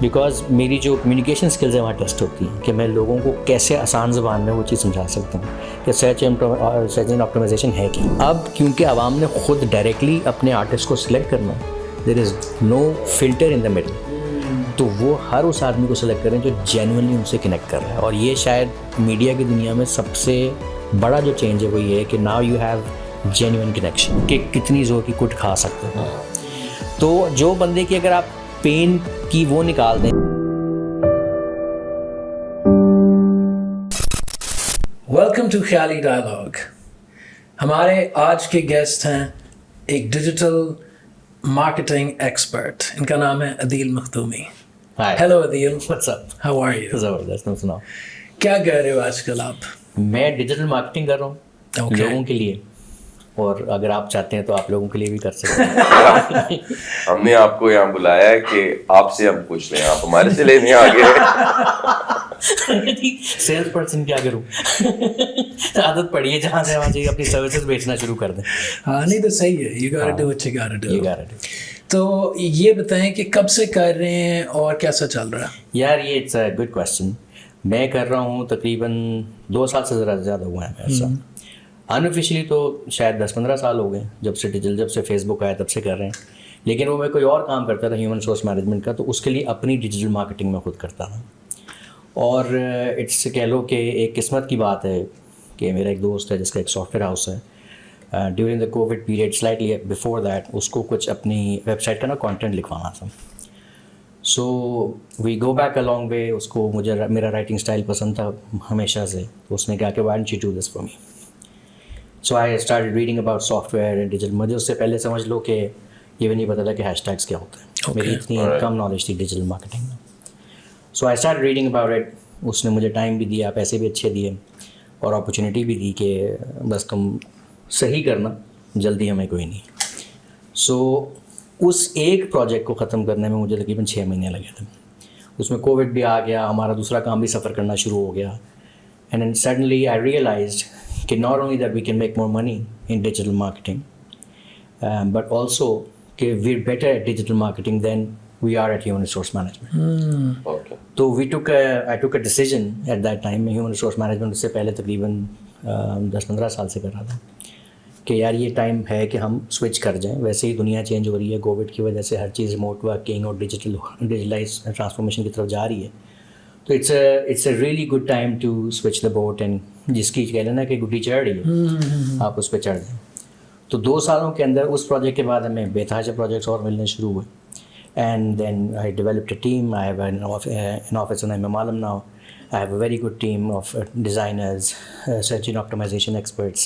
Because میری جو communication skills ہیں وہاں ٹیسٹ ہوتی ہیں کہ میں لوگوں کو کیسے آسان زبان میں وہ چیز سمجھا سکتا ہوں کہ سرچ انجن آپٹیمائزیشن ہے کیا. اب کیونکہ عوام نے خود ڈائریکٹلی اپنے آرٹسٹ کو سلیکٹ کرنا ہے, دیر از نو فلٹر ان دا مڈل, تو وہ ہر اس آدمی کو سلیکٹ کریں جو جینوئنلی ان سے کنیکٹ کر رہا ہے. اور یہ شاید میڈیا کی دنیا میں سب سے بڑا جو چینج ہے وہ یہ ہے کہ now you have genuine connection کہ کتنی زور کی کٹ کھا سکتے ہیں. تو جو بندے کی اگر آپ پین کی وہ نکال دیں. ویلکم ٹو خیالی ڈائلاگ. ہمارے آج کے گیسٹ ہیں ایک ڈیجیٹل مارکیٹنگ ایکسپرٹ, ان کا نام ہے Adeel Makhdoomi. Hello Adeel, what's up, how are you? زبردست. تم سناؤ کیا کر رہے ہو آج کل آپ؟ میں ڈیجیٹل مارکیٹنگ کر رہا ہوں لوگوں کے لیے, اور اگر آپ چاہتے ہیں تو آپ لوگوں کے لیے بھی کر سکتے ہیں. ہم نے آپ کو یہاں بلایا ہے کہ آپ سے ہم پوچھ لیں, آپ ہمارے سے لینے آ گئے. سیلس پرسن کیا کروں, عادت پڑی ہے جہاں سے وہاں جائیے اپنی سروسز بیچنا شروع کر دیں. ہاں نہیں تو صحیح ہے, you got to what you got to. یہ گارنٹی. تو یہ بتائیں کہ کب سے کر رہے ہیں اور کیسا چل رہا ہے؟ یار یہ اٹس اے گڈ کویسچن. میں کر رہا ہوں تقریباً 2 سال سے ذرا زیادہ ہوا ہے میرے ساتھ. انآفیشلی تو شاید 10-15 سال ہو گئے جب سے فیس بک آیا تب سے کر رہے ہیں. لیکن وہ میں کوئی اور کام کرتا تھا ہیومن ریسورس مینجمنٹ کا, تو اس کے لیے اپنی ڈیجیٹل مارکیٹنگ میں خود کرتا تھا. اور اٹس کہہ لو کہ ایک قسمت کی بات ہے کہ میرا ایک دوست ہے جس کا ایک سافٹ ویئر ہاؤس ہے. During the covid period slightly before that اس کو کچھ اپنی ویب سائٹ کا نا کانٹینٹ لکھوانا تھا. سو وی go back a long way. اس کو مجھے میرا رائٹنگ اسٹائل پسند تھا ہمیشہ سے, تو اس نے کہا کہ why don't you do this for me. So I started reading about soft where and digital. مجھے اس سے پہلے سمجھ لو کہ یہ بھی نہیں پتا تھا کہ ہیش ٹیگس کیا ہوتا ہے. میری اتنی کم نالج تھی ڈیجیٹل مارکیٹنگ میں. So I start reading about it. اس نے مجھے ٹائم بھی دیا, پیسے بھی اچھے دیے, اور اپرچونیٹی بھی دی کہ بس تم صحیح کرنا, جلدی ہمیں کوئی نہیں. سو اس ایک پروجیکٹ کو ختم کرنے میں مجھے تقریباً 6 مہینے لگے تھے. اس میں کووڈ بھی آ گیا, ہمارا دوسرا کام بھی سفر کرنا شروع ہو گیا. And then suddenly I realised کہ not only that we can make more money in digital marketing, but also کہ we are better at digital marketing than we are at human resource management. Okay. تو I took a decision at that time. میں human resource management اس سے پہلے تقریباً 10-15 سال سے کر رہا تھا کہ یار یہ ٹائم ہے کہ ہم سوئچ کر جائیں. ویسے ہی دنیا چینج ہو رہی ہے, کووڈ کی وجہ سے ہر چیز ریموٹ ورکنگ اور ڈیجیٹلائز ٹرانسفارمیشن کی طرف جا رہی ہے. تو it's a really good time to switch the boat, and جس کی کہہ لینا کہ گڈی چڑھ رہی ہے آپ اس پہ چڑھ جائیں. تو 2 سالوں کے اندر اس پروجیکٹ کے بعد ہمیں بے تحاشا پروجیکٹس اور ملنے شروع ہوئے. And then I developed a team. I have an office in Imam Alam now. I have a very good team of designers, search and optimization experts,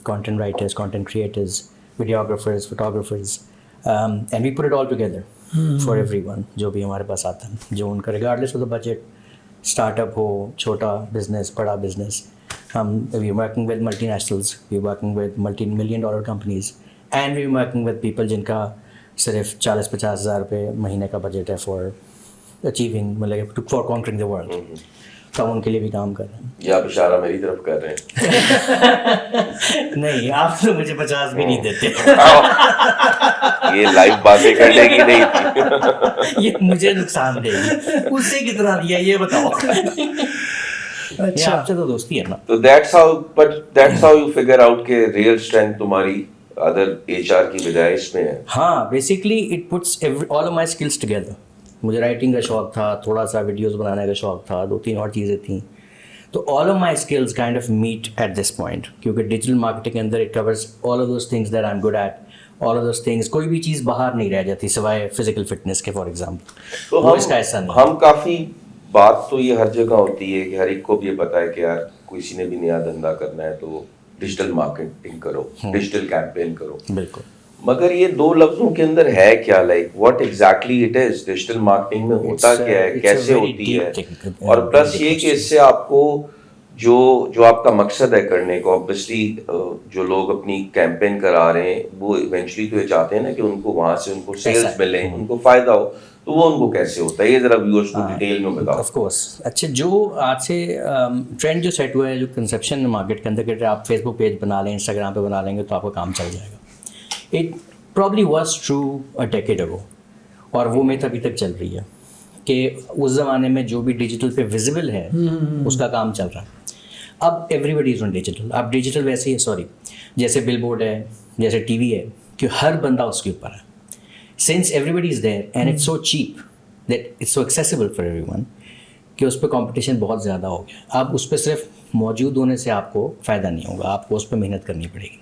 content writers, content creators, videographers, photographers, and we put it all together for everyone. جو بھی ہمارے پاس آتا ہے, جو ان کا regardless of the budget, startup ہو, چھوٹا business, بڑا business. We are working with multinationals, we are working with multi-million-dollar companies, and we are working with people جن کا صرف 40-50 ہزار روپے مہینے کا بجٹ ہے فار اچیونگ, مطلب فار کانکرنگ دا ورلڈ. تو ہم ان کے لیے بھی کام کر رہے ہیں. یہ آپ اشارہ میری طرف کر رہے ہیں؟ نہیں, آپ تو مجھے 50 بھی نہیں دیتے. یہ لائیو باتیں کرنے کی نہیں تھی, یہ مجھے نقصان دے گی. اس سے کتنا دیا یہ بتاؤ. اچھا, آپ سے تو دوستی ہے نا. تو that's how you figure out کہ ریئل اسٹرینتھ تمہاری ادر HR کی بجائے اس میں ہے. ہاں, basically it puts all of my skills together. مجھے رائٹنگ کا شوق تھا, تھوڑا سا ویڈیوز بنانے کا شوق تھا, 2-3 اور چیزیں تھیں. تو all of my skills kind of met at this point, کیونکہ ڈیجیٹل مارکیٹنگ کے اندر it covers all of those things that I am good at. All of those things, کوئی بھی چیز باہر نہیں رہ جاتی سوائے فزیکل فٹنس کے, فار ایگزامپل. تو اس کا ایسا نہیں. ہم کافی بات تو یہ ہر جگہ ہوتی ہے کہ ہر ایک کو بھی یہ پتا ہے کہ یار کسی نے بھی نیا دھندا کرنا ہے تو ڈیجیٹل مارکیٹنگ کرو, ڈیجیٹل کیمپین کرو. بالکل. مگر یہ 2 لفظوں کے اندر ہے کیا, like what exactly it is, digital marketing میں ہوتا کیا ہے, کیسے ہوتی ہے, اور پلس یہ کہ اس سے آپ کو جو آپ کا مقصد ہے کرنے کو, آبویسلی جو لوگ اپنی کیمپین کرا رہے ہیں وہ ایونچولی تو یہ چاہتے ہیں نا کہ ان کو وہاں سے ان کو سیلز ملیں, ان کو فائدہ ہو, تو وہ ان کو کیسے ہوتا ہے, یہ ذرا ویورز کو ڈیٹیل میں بتاؤ. Of course. اچھا, جو آج سے ٹرینڈ جو سیٹ ہوا ہے, جو کنسیپشن مارکیٹ کے اندر کہ آپ فیس بک پیج بنا لیں, انسٹاگرام پہ بنا لیں گے تو آپ کا کام چل جائے گا. It probably was true a decade ago, اور وہ میتھ ابھی تک چل رہی ہے. کہ اس زمانے میں جو بھی ڈیجیٹل پہ ویزیبل ہے اس کا کام چل رہا ہے. اب everybody is on digital. اب ڈیجیٹل ویسے ہی ہے, جیسے بل بورڈ ہے, جیسے ٹی وی ہے, کہ ہر بندہ اس کے اوپر ہے. Since everybody is there and it's so cheap that it's so accessible for everyone, کہ اس پہ کمپٹیشن بہت زیادہ ہو گیا. اب اس پہ صرف موجود ہونے سے آپ کو فائدہ نہیں ہوگا, آپ کو اس پہ محنت کرنی پڑے گی.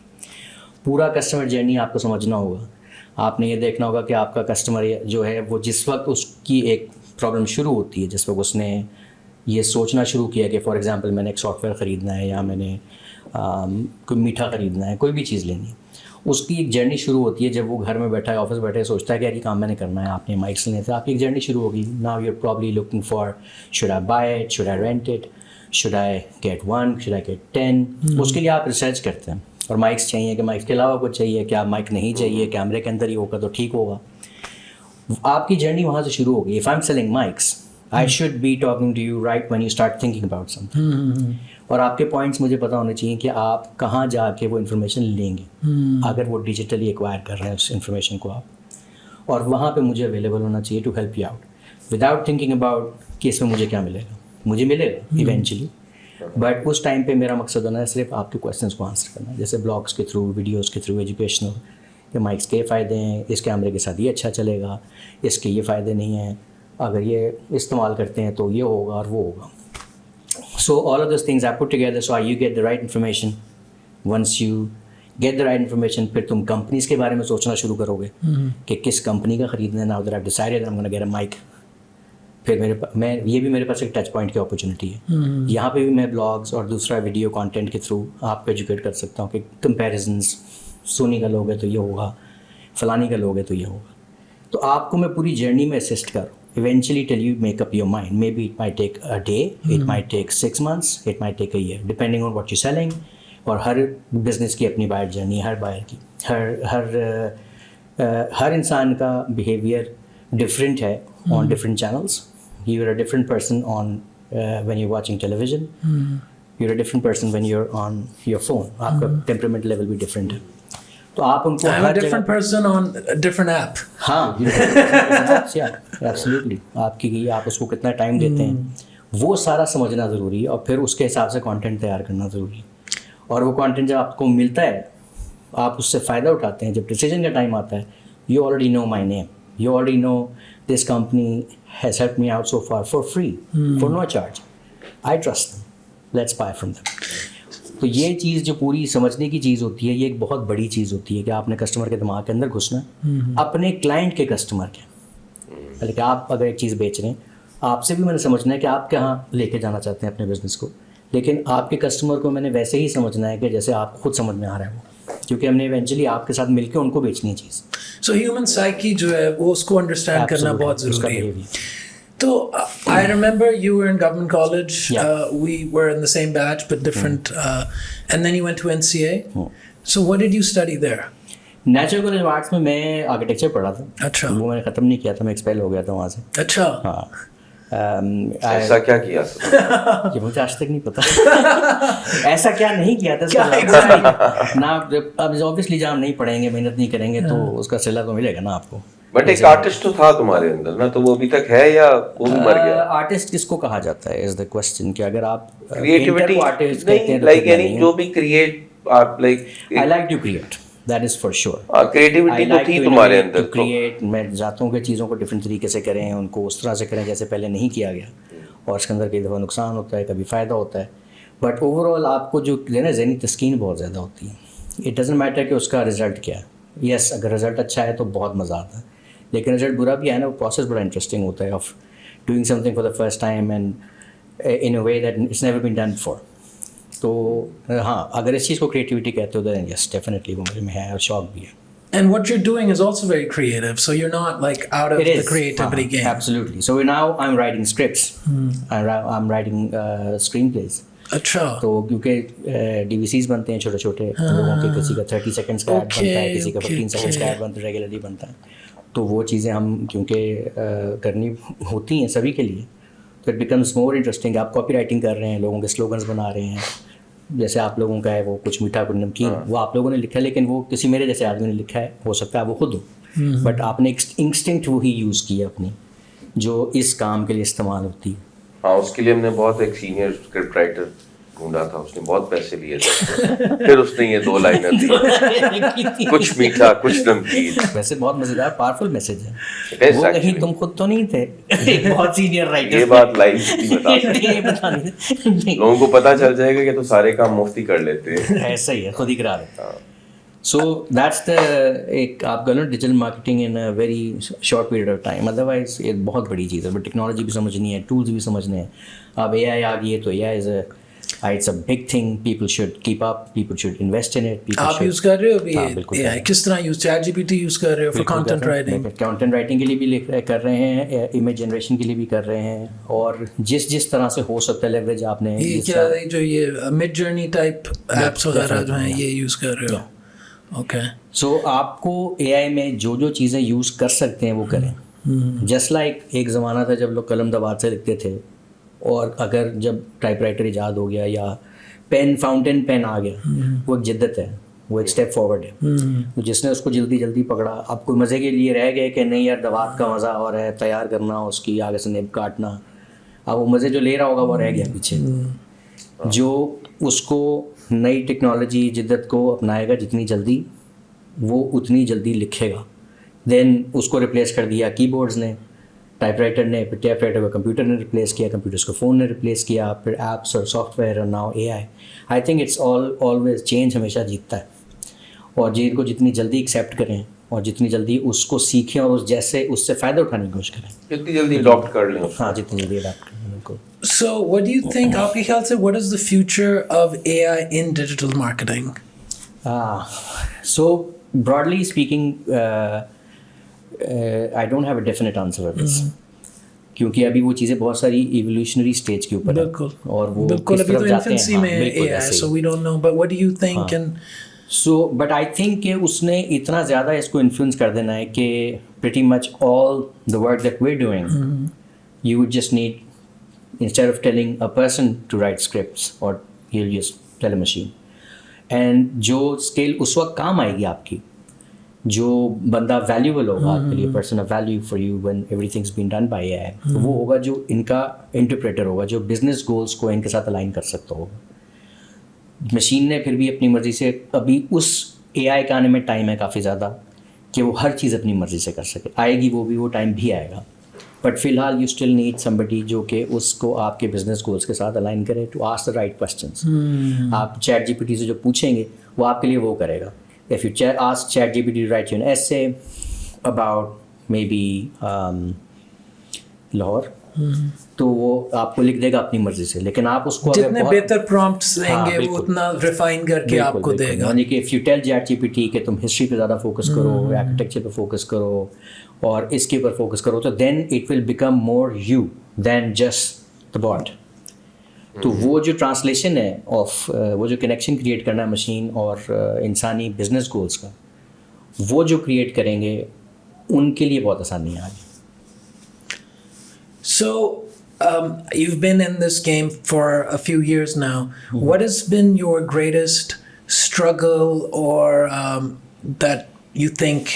پورا کسٹمر جرنی آپ کو سمجھنا ہوگا. آپ نے یہ دیکھنا ہوگا کہ آپ کا کسٹمر جو ہے وہ جس وقت اس کی ایک پرابلم شروع ہوتی ہے, جس وقت اس نے یہ سوچنا شروع کیا کہ فار ایگزامپل میں نے ایک سافٹ ویئر خریدنا ہے, یا میں نے کوئی میٹھا خریدنا ہے, کوئی بھی چیز لینی ہے, اس کی ایک جرنی شروع ہوتی ہے جب وہ گھر میں بیٹھا ہے, آفس بیٹھا ہے, سوچتا ہے کہ یار یہ کام میں نے کرنا ہے, آپ نے مائکس لینے تھے, آپ کی ایک جرنی شروع ہوگی. Now you are probably looking for should I buy it, should I rent it, should I get 1, should I get 10. اس کے لیے آپ ریسرچ کرتے ہیں, اور مائکس چاہیے کہ مائکس کے علاوہ کچھ چاہیے, کیا مائک نہیں چاہیے, کیمرے کے اندر ہی ہوگا تو ٹھیک ہوگا. آپ کی جرنی وہاں سے شروع ہوگی. If I am selling mics, I should be talking to you right when you start thinking about something. اور آپ کے پوائنٹس مجھے پتا ہونے چاہیے کہ آپ کہاں جا کے وہ انفارمیشن لیں گے, اگر وہ ڈیجیٹلی ایکوائر کر رہے ہیں اس انفارمیشن کو آپ, اور وہاں پہ مجھے اویلیبل ہونا چاہیے to help you out without thinking about کہ اس میں مجھے کیا ملے گا. مجھے ملے گا ایونچولی, بٹ اس ٹائم پہ میرا مقصد ہونا ہے صرف آپ کے کویشچنس کو آنسر کرنا, جیسے بلاگس کے تھرو, ویڈیوز کے تھرو, ایجوکیشنل, کہ مائکس کے فائدے ہیں, اس کیمرے کے ساتھ یہ اچھا چلے گا, اس کے یہ فائدے نہیں ہیں, اگر یہ استعمال کرتے ہیں تو یہ ہوگا اور وہ ہوگا. So all of these things I put together so you get the right information. Once you get the right information, پھر تم کمپنیز کے بارے میں سوچنا شروع کرو گے کہ کس کمپنی کا خریدنا ہے. Now that I decided I am gonna get a mic. پھر میں یہ بھی میرے پاس ایک ٹچ پوائنٹ کی اپرچونیٹی ہے. یہاں پہ بھی میں بلاگس اور دوسرا ویڈیو کانٹینٹ کے تھرو آپ کو ایجوکیٹ کر سکتا ہوں کہ کمپیریزنس, سونی کا لوگ ہے تو یہ ہوگا, فلانی کا لوگ ہے تو یہ ہوگا. تو آپ کو میں پوری جرنی میں اسسٹ کروں. Eventually till you make up your mind. Maybe it might take a day, it might take 6 months, it might take a year, depending on what you're selling. اور ہر بزنس کی اپنی بائر جرنی, ہر buyer کی, ہر انسان کا behaviour different ہے on different channels. You are a different person on when you watching television, you are a different person when you are on your phone. آپ کا temperament level بھی different ہے, تو آپ ان کو different person on a different app. ہاں absolutely, آپ کی آپ اس کو کتنا ٹائم دیتے ہیں وہ سارا سمجھنا ضروری ہے, اور پھر اس کے حساب سے کانٹینٹ تیار کرنا ضروری ہے. اور وہ کانٹینٹ جب آپ کو ملتا ہے آپ اس سے فائدہ اٹھاتے ہیں. جب ڈیسیجن کا ٹائم آتا ہے, you already know my name, you already know this company has help me out so far for free, for no charge, I trust them, let's buy from them. تو یہ چیز جو پوری سمجھنے کی چیز ہوتی ہے, یہ ایک بہت بڑی چیز ہوتی ہے کہ آپ نے کسٹمر کے دماغ کے اندر گھسنا ہے, اپنے کلائنٹ کے کسٹمر کے. بلکہ آپ اگر ایک چیز بیچ رہے ہیں, آپ سے بھی میں نے سمجھنا ہے کہ آپ کہاں لے کے جانا چاہتے ہیں اپنے بزنس کو, لیکن آپ کے کسٹمر کو میں نے ویسے ہی سمجھنا ہے کہ جیسے آپ خود سمجھ میں آ رہا ہے وہ, کیونکہ ہم نے ایونچولی آپ کے ساتھ مل کے ان کو بیچنی ہے چیز. سو ہیومن سائیکی جو ہے وہ اس کو انڈرسٹینڈ کرنا بہت ضروری ہے. So I remember you were in government college. We were in the same batch, but different. And then you went to NCA. So what did you study there? Natural college of arts میں میں architecture پڑھا تھا. اچھا. وہ میں نے ختم نہیں کیا تھا, میں ایکسپیل ہو گیا تھا وہاں سے. اچھا. ہاں. ایسا کیا کیا یہ مجھے آج تک نہیں پتا ایسا کیا نہیں کیا تھا نا. اب اوبیسلی جہاں ہم نہیں پڑھیں گے, محنت نہیں کریں گے تو اس کا صلہ تو ملے گا نا آپ کو. بٹ ایک آرٹسٹ تو تھا تمہارے اندر نا, تو وہ ابھی تک ہے یا وہ بھی مر گیا؟ آرٹسٹ کس کو کہا جاتا ہے از دا کوسچن, کہ اگر آپ کریٹیوٹی نہیں, لائک یعنی جو بھی کریٹ, آپ like I like to create, that is for sure. Creativity تو تھی تمہارے اندر. کریٹ, میں چاہتا ہوں کہ چیزوں کو ڈفرینٹ طریقے سے کریں, ان کو اس طرح سے کریں جیسے پہلے نہیں کیا گیا, اور اس کے اندر کئی دفعہ نقصان ہوتا ہے, کبھی فائدہ ہوتا ہے, بٹ اوور آل آپ کو جو نا ذہنی تسکین بہت زیادہ ہوتی ہے. اٹ ڈزنٹ میٹر کہ اس کا رزلٹ کیا ہے. یس, اگر رزلٹ اچھا ہے تو بہت مزہ آتا ہے, لیکن رزلٹ برا بھی ہے نا, وہ پروسیس بڑا انٹرسٹنگ ہوتا ہے of doing something for the first time and in a way that it's never been done before. تو ہاں, اگر اس چیز کو کریٹیوٹی کہتے ہو تو یس ڈیفینیٹلی وہ میرے میں ہے, اور شوق بھی ہے. And what you're doing is also very creative, so you're not like out of the creativity game. Absolutely. So now I'm writing scripts. I'm writing screenplays. اچھا. تو کیونکہ ڈی وی سیز بنتے ہیں چھوٹے چھوٹے لوگوں کے, کسی کا 30 seconds کا ایڈ بنتا ہے, کسی کا 15 seconds کا ایڈ بنتا ہے, ریگولرلی بنتا ہے. تو وہ چیزیں ہم کیونکہ کرنی ہوتی ہیں سبھی کے لیے, تو اٹ بیکمس مور انٹرسٹنگ. آپ کاپی رائٹنگ کر رہے ہیں, لوگوں کے سلوگنس بنا رہے ہیں, جیسے آپ لوگوں کا ہے وہ کچھ میٹھا کچھ نمکین, وہ آپ لوگوں نے لکھا ہے, لیکن وہ کسی میرے جیسے آدمی نے لکھا ہے, ہو سکتا ہے وہ خود ہو, بٹ آپ نے انسٹنکٹ وہی یوز کی ہے اپنی, جو اس کام کے لیے استعمال ہوتی ہے. ہاں اس کے لیے ہم نے بہت ایک سینئر اسکرپٹ رائٹر ڈھونڈا تھا, اس نے بہت پیسے لیے تھے, پھر اس نے یہ 2 لائنر دی, کچھ میٹھا کچھ نمکین. ویسے بہت مزیدار پاورفل میسج ہے. وہ کہیں تم خود تو نہیں تھے ایک بہت سینئر رائٹر. یہ بات لائیو نہیں بتا لوگوں کو پتا چل جائے گا کہ تو سارے کام مفتی کر لیتے ہیں. ایسا ہی ہے, خود ہی کرا دیتا. سو دیٹس دا ایک آپ کا نا digital marketing in a very short period of time. Otherwise یہ بہت بڑی چیز ہے, بٹ ٹیکنالوجی بھی سمجھنی ہے, ٹولس بھی سمجھنے ہیں. اب اے آئی آ گئی ہے تو A I is it's a big thing. People should keep up, people should invest in it. آپ یوز کر رہے ہو ابھی اے آئی کس طرح یوز, چیٹ جی پی ٹی یوز کر رہے ہو for content writing? Content writing کے لیے بھی کر رہے ہیں, امیج جنریشن کے لیے بھی کر رہے ہیں, اور جس طرح سے ہو سکتا ہے لیوریج آپ نے. یہ کیا جو یہ مڈ جرنی ٹائپ ایپس وغیرہ جو ہیں یہ یوز کر رہے ہو؟ اوکے. سو آپ کو اے آئی میں جو چیزیں یوز کر سکتے ہیں وہ کریں. جسٹ لائک ایک زمانہ تھا جب لوگ قلم دبات سے لکھتے تھے, اور اگر جب ٹائپ رائٹر ایجاد ہو گیا یا پین فاؤنٹین پین آ گیا, وہ ایک جدت ہے, وہ ایک اسٹیپ فارورڈ ہے. جس نے اس کو جلدی پکڑا, اب کوئی مزے کے لیے رہ گئے کہ نہیں یار دوات کا مزہ اور ہے, تیار کرنا اس کی آگے سے نیب کاٹنا, اب وہ مزے جو لے رہا ہوگا وہ رہ گیا پیچھے. جو اس کو نئی ٹیکنالوجی جدت کو اپنائے گا جتنی جلدی, وہ اتنی جلدی لکھے گا. دین اس کو ریپلیس کر دیا کی بورڈز نے, ٹائپ رائٹر نے, پھر ٹائپ رائٹر کو کمپیوٹر نے ریپلیس کیا, کمپیوٹرس کو فون نے ریپلیس کیا, پھر ایپس اور سافٹ ویئر اور now A I. I think it's always change ہمیشہ جیتتا ہے, اور جن کو جتنی جلدی ایکسیپٹ کریں اور جتنی جلدی اس کو سیکھیں اور اس سے فائدہ اٹھانے کی کوشش کریں, جتنی جلدی اڈاپٹ کر لیں. ہاں جتنی جلدی اڈاپٹ کریں. بالکل. So what do you think, آپ کے خیال سے what is the future of AI in digital marketing? So broadly speaking, I don't have a definite answer for this. کیونکہ ابھی وہ چیزیں بہت ساری ایولیوشنری اسٹیج کے اوپر ہیں, اور وہ بالکل ابھی تو انفینسی میں ہے, so we don't know, but what do you think? So but I think کہ اس نے اتنا زیادہ اس کو انفلوئنس کر دینا ہے کہ pretty much all the work that we're doing, you would just need, instead of telling a person to write scripts, or you'll just tell a machine. And جو اسکیل اس وقت کام آئے گی آپ کی, جو بندہ ویلیوبل ہوگا آپ کے لیے, person of value for you when every things been done by A I, وہ ہوگا جو ان کا انٹرپریٹر ہوگا, جو بزنس گولس کو ان کے ساتھ الائن کر سکتا ہوگا. مشین نے پھر بھی اپنی مرضی سے, ابھی اس اے آئی کا آنے میں ٹائم ہے کافی زیادہ کہ وہ ہر چیز اپنی مرضی سے کر سکے. آئے گی وہ ٹائم بھی آئے گا, بٹ فی الحال یو اسٹل نیڈ somebody جو کہ اس کو آپ کے بزنس گولس کے ساتھ الائن کرے, to ask the right questions. آپ چیٹ جی پی ٹی سے جو پوچھیں گے وہ آپ کے لیے وہ کرے گا. If you ask ChatGPT to write you an essay about maybe Lahore, تو وہ آپ کو لکھ دے گا اپنی مرضی سے, لیکن آپ اس کو جتنے بہتر پرومپٹس دیں گے وہ اتنا ریفائن کر کے آپ کو دے گا. یعنی کہ if you tell ChatGPT کہ تم ہسٹری پہ زیادہ فوکس کرو, آرکیٹیکچر پہ فوکس کرو, اور اس کے اوپر فوکس کرو, تو then it will become more you than just the bot. تو وہ جو ٹرانسلیشن ہے آف, وہ جو کنیکشن کریٹ کرنا ہے مشین اور انسانی بزنس گولس کا, وہ جو کریٹ کریں گے ان کے لیے بہت آسانی آ گئی. So you've been in this game for a few years now. What has been your greatest struggle or that you think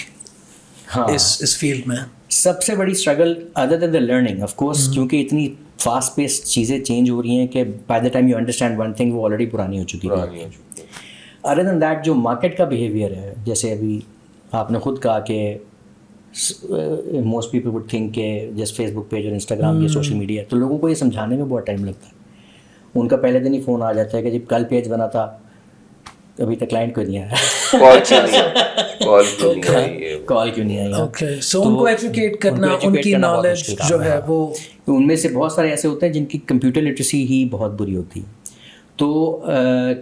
is field میں سب سے بڑی struggle other than the learning of course, کیونکہ اتنی فاسٹ پیس چیزیں change ہو رہی ہیں کہ by the time you understand one thing وہ آلریڈی پرانی ہو چکی ہے. ادر دین دیٹ جو مارکیٹ کا بیہیویئر ہے, جیسے ابھی آپ نے خود کہا کہ موسٹ پیپل وڈ تھنک کہ جیسے فیس بک پیج اور انسٹاگرام یہ سوشل میڈیا, تو لوگوں کو یہ سمجھانے میں بہت ٹائم لگتا ہے. ان کا پہلے دن ہی فون آ جاتا ہے کہ جب کل پیج بنا تھا ابھی تک کلائنٹ کوئی نہیں آیا, کال کیوں نہیں آئی. اوکے, سو ان کو ایجوکیٹ کرنا, ان کی نالج جو ہے وہ, ان میں سے بہت سارے ایسے ہوتے ہیں جن کی کمپیوٹر لٹریسی ہی بہت بری ہوتی ہے. تو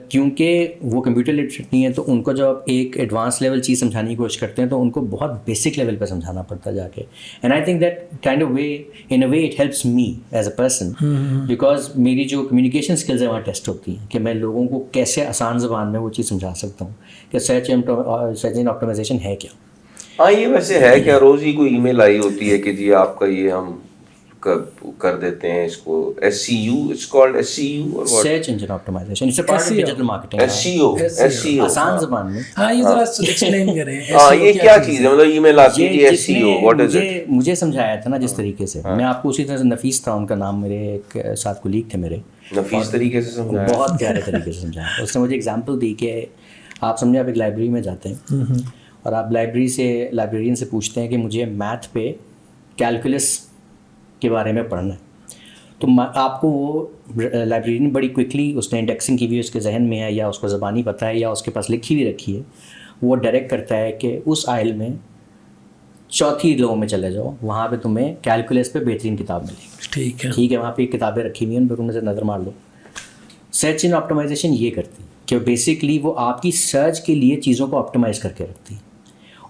کیونکہ وہ کمپیوٹر لٹریٹ نہیں ہے, تو ان کو جب آپ ایک ایڈوانس لیول چیز سمجھانے کی کوشش کرتے ہیں تو ان کو بہت بیسک لیول پہ سمجھانا پڑتا ہے جا کے. And I think that kind of way in a way it helps me as a person, because میری جو کمیونیکیشن اسکلز ہیں وہاں ٹیسٹ ہوتی ہیں کہ میں لوگوں کو کیسے آسان زبان میں وہ چیز سمجھا سکتا ہوں کہ سرچ انجن آپٹیمائزیشن ہے کیا. ہاں یہ ویسے ہے کیا, روز ہی کوئی ای میل آئی ہوتی ہے کہ جی آپ کا یہ ہم کر دیتے ہیں اس کو SEO, it's called SEO or what? Search Engine Optimization. It's a part of digital marketing. SEO آسان زبان میں. ہاں یہ ذرا ایکسپلین کریں. ہاں یہ کیا چیز ہے, مطلب ای میل آتی ہے SEO, what is it? مجھے سمجھایا تھا نا جس طریقے سے, میں آپ کو اسی طرح سے نفیس تھا ان کا نام, میرے ایک ساتھ کولیگ تھے میرے, نفیس طریقے سے سمجھایا, بہت پیارے طریقے سے سمجھایا. اس نے مجھے اگزامپل دی کہ آپ سمجھے آپ ایک لائبریری میں جاتے ہیں اور آپ لائبریرین سے پوچھتے ہیں کہ مجھے میتھ پہ کیلکولس کے بارے میں پڑھنا ہے, تو آپ کو وہ لائبریرین بڑی کوئکلی, اس نے انڈیکسنگ کی ہوئی اس کے ذہن میں ہے یا اس کو زبانی پتہ ہے یا اس کے پاس لکھی ہوئی رکھی ہے, وہ ڈائریکٹ کرتا ہے کہ اس آئل میں چوتھی لو میں چلے جاؤ, وہاں پہ تمہیں کیلکولس پہ بہترین کتاب ملے گی. ٹھیک ہے, وہاں پہ کتابیں رکھی ہوئی ہیں, ان پہ تم سے نظر مار لو. سرچ انجن آپٹیمائزیشن یہ کرتی ہے کہ بیسکلی وہ آپ کی سرچ کے لیے چیزوں کو آپٹیمائز کر کے رکھتی ہے.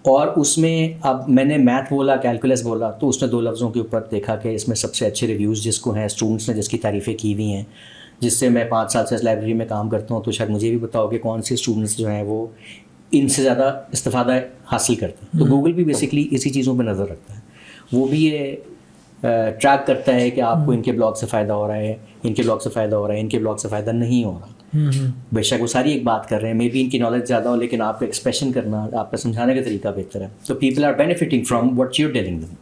اور اس میں اب میں نے میتھ بولا, کیلکولس بولا, تو اس نے 2 لفظوں کے اوپر دیکھا کہ اس میں سب سے اچھے ریویوز جس کو ہیں, اسٹوڈنٹس نے جس کی تعریفیں کی ہوئی ہیں, جس سے میں 5 سال سے اس لائبریری میں کام کرتا ہوں, تو شاید مجھے بھی بتاؤ کہ کون سے اسٹوڈنٹس جو ہیں وہ ان سے زیادہ استفادہ حاصل کرتے ہیں. تو گوگل بھی بیسکلی اسی چیزوں پہ نظر رکھتا ہے. وہ بھی یہ ٹریک کرتا ہے کہ آپ کو ان کے بلاگ سے فائدہ ہو رہا ہے, ان کے بلاگ سے فائدہ ہو رہا ہے, ان کے بلاگ سے فائدہ نہیں ہو رہا. بے شک وہ ساری ایک بات کر رہے ہیں, مے بی ان کی نالج زیادہ ہو, لیکن آپ کا ایکسپریشن کرنا, آپ کا سمجھانے کا طریقہ بہتر ہے. تو people are benefiting from what you telling them.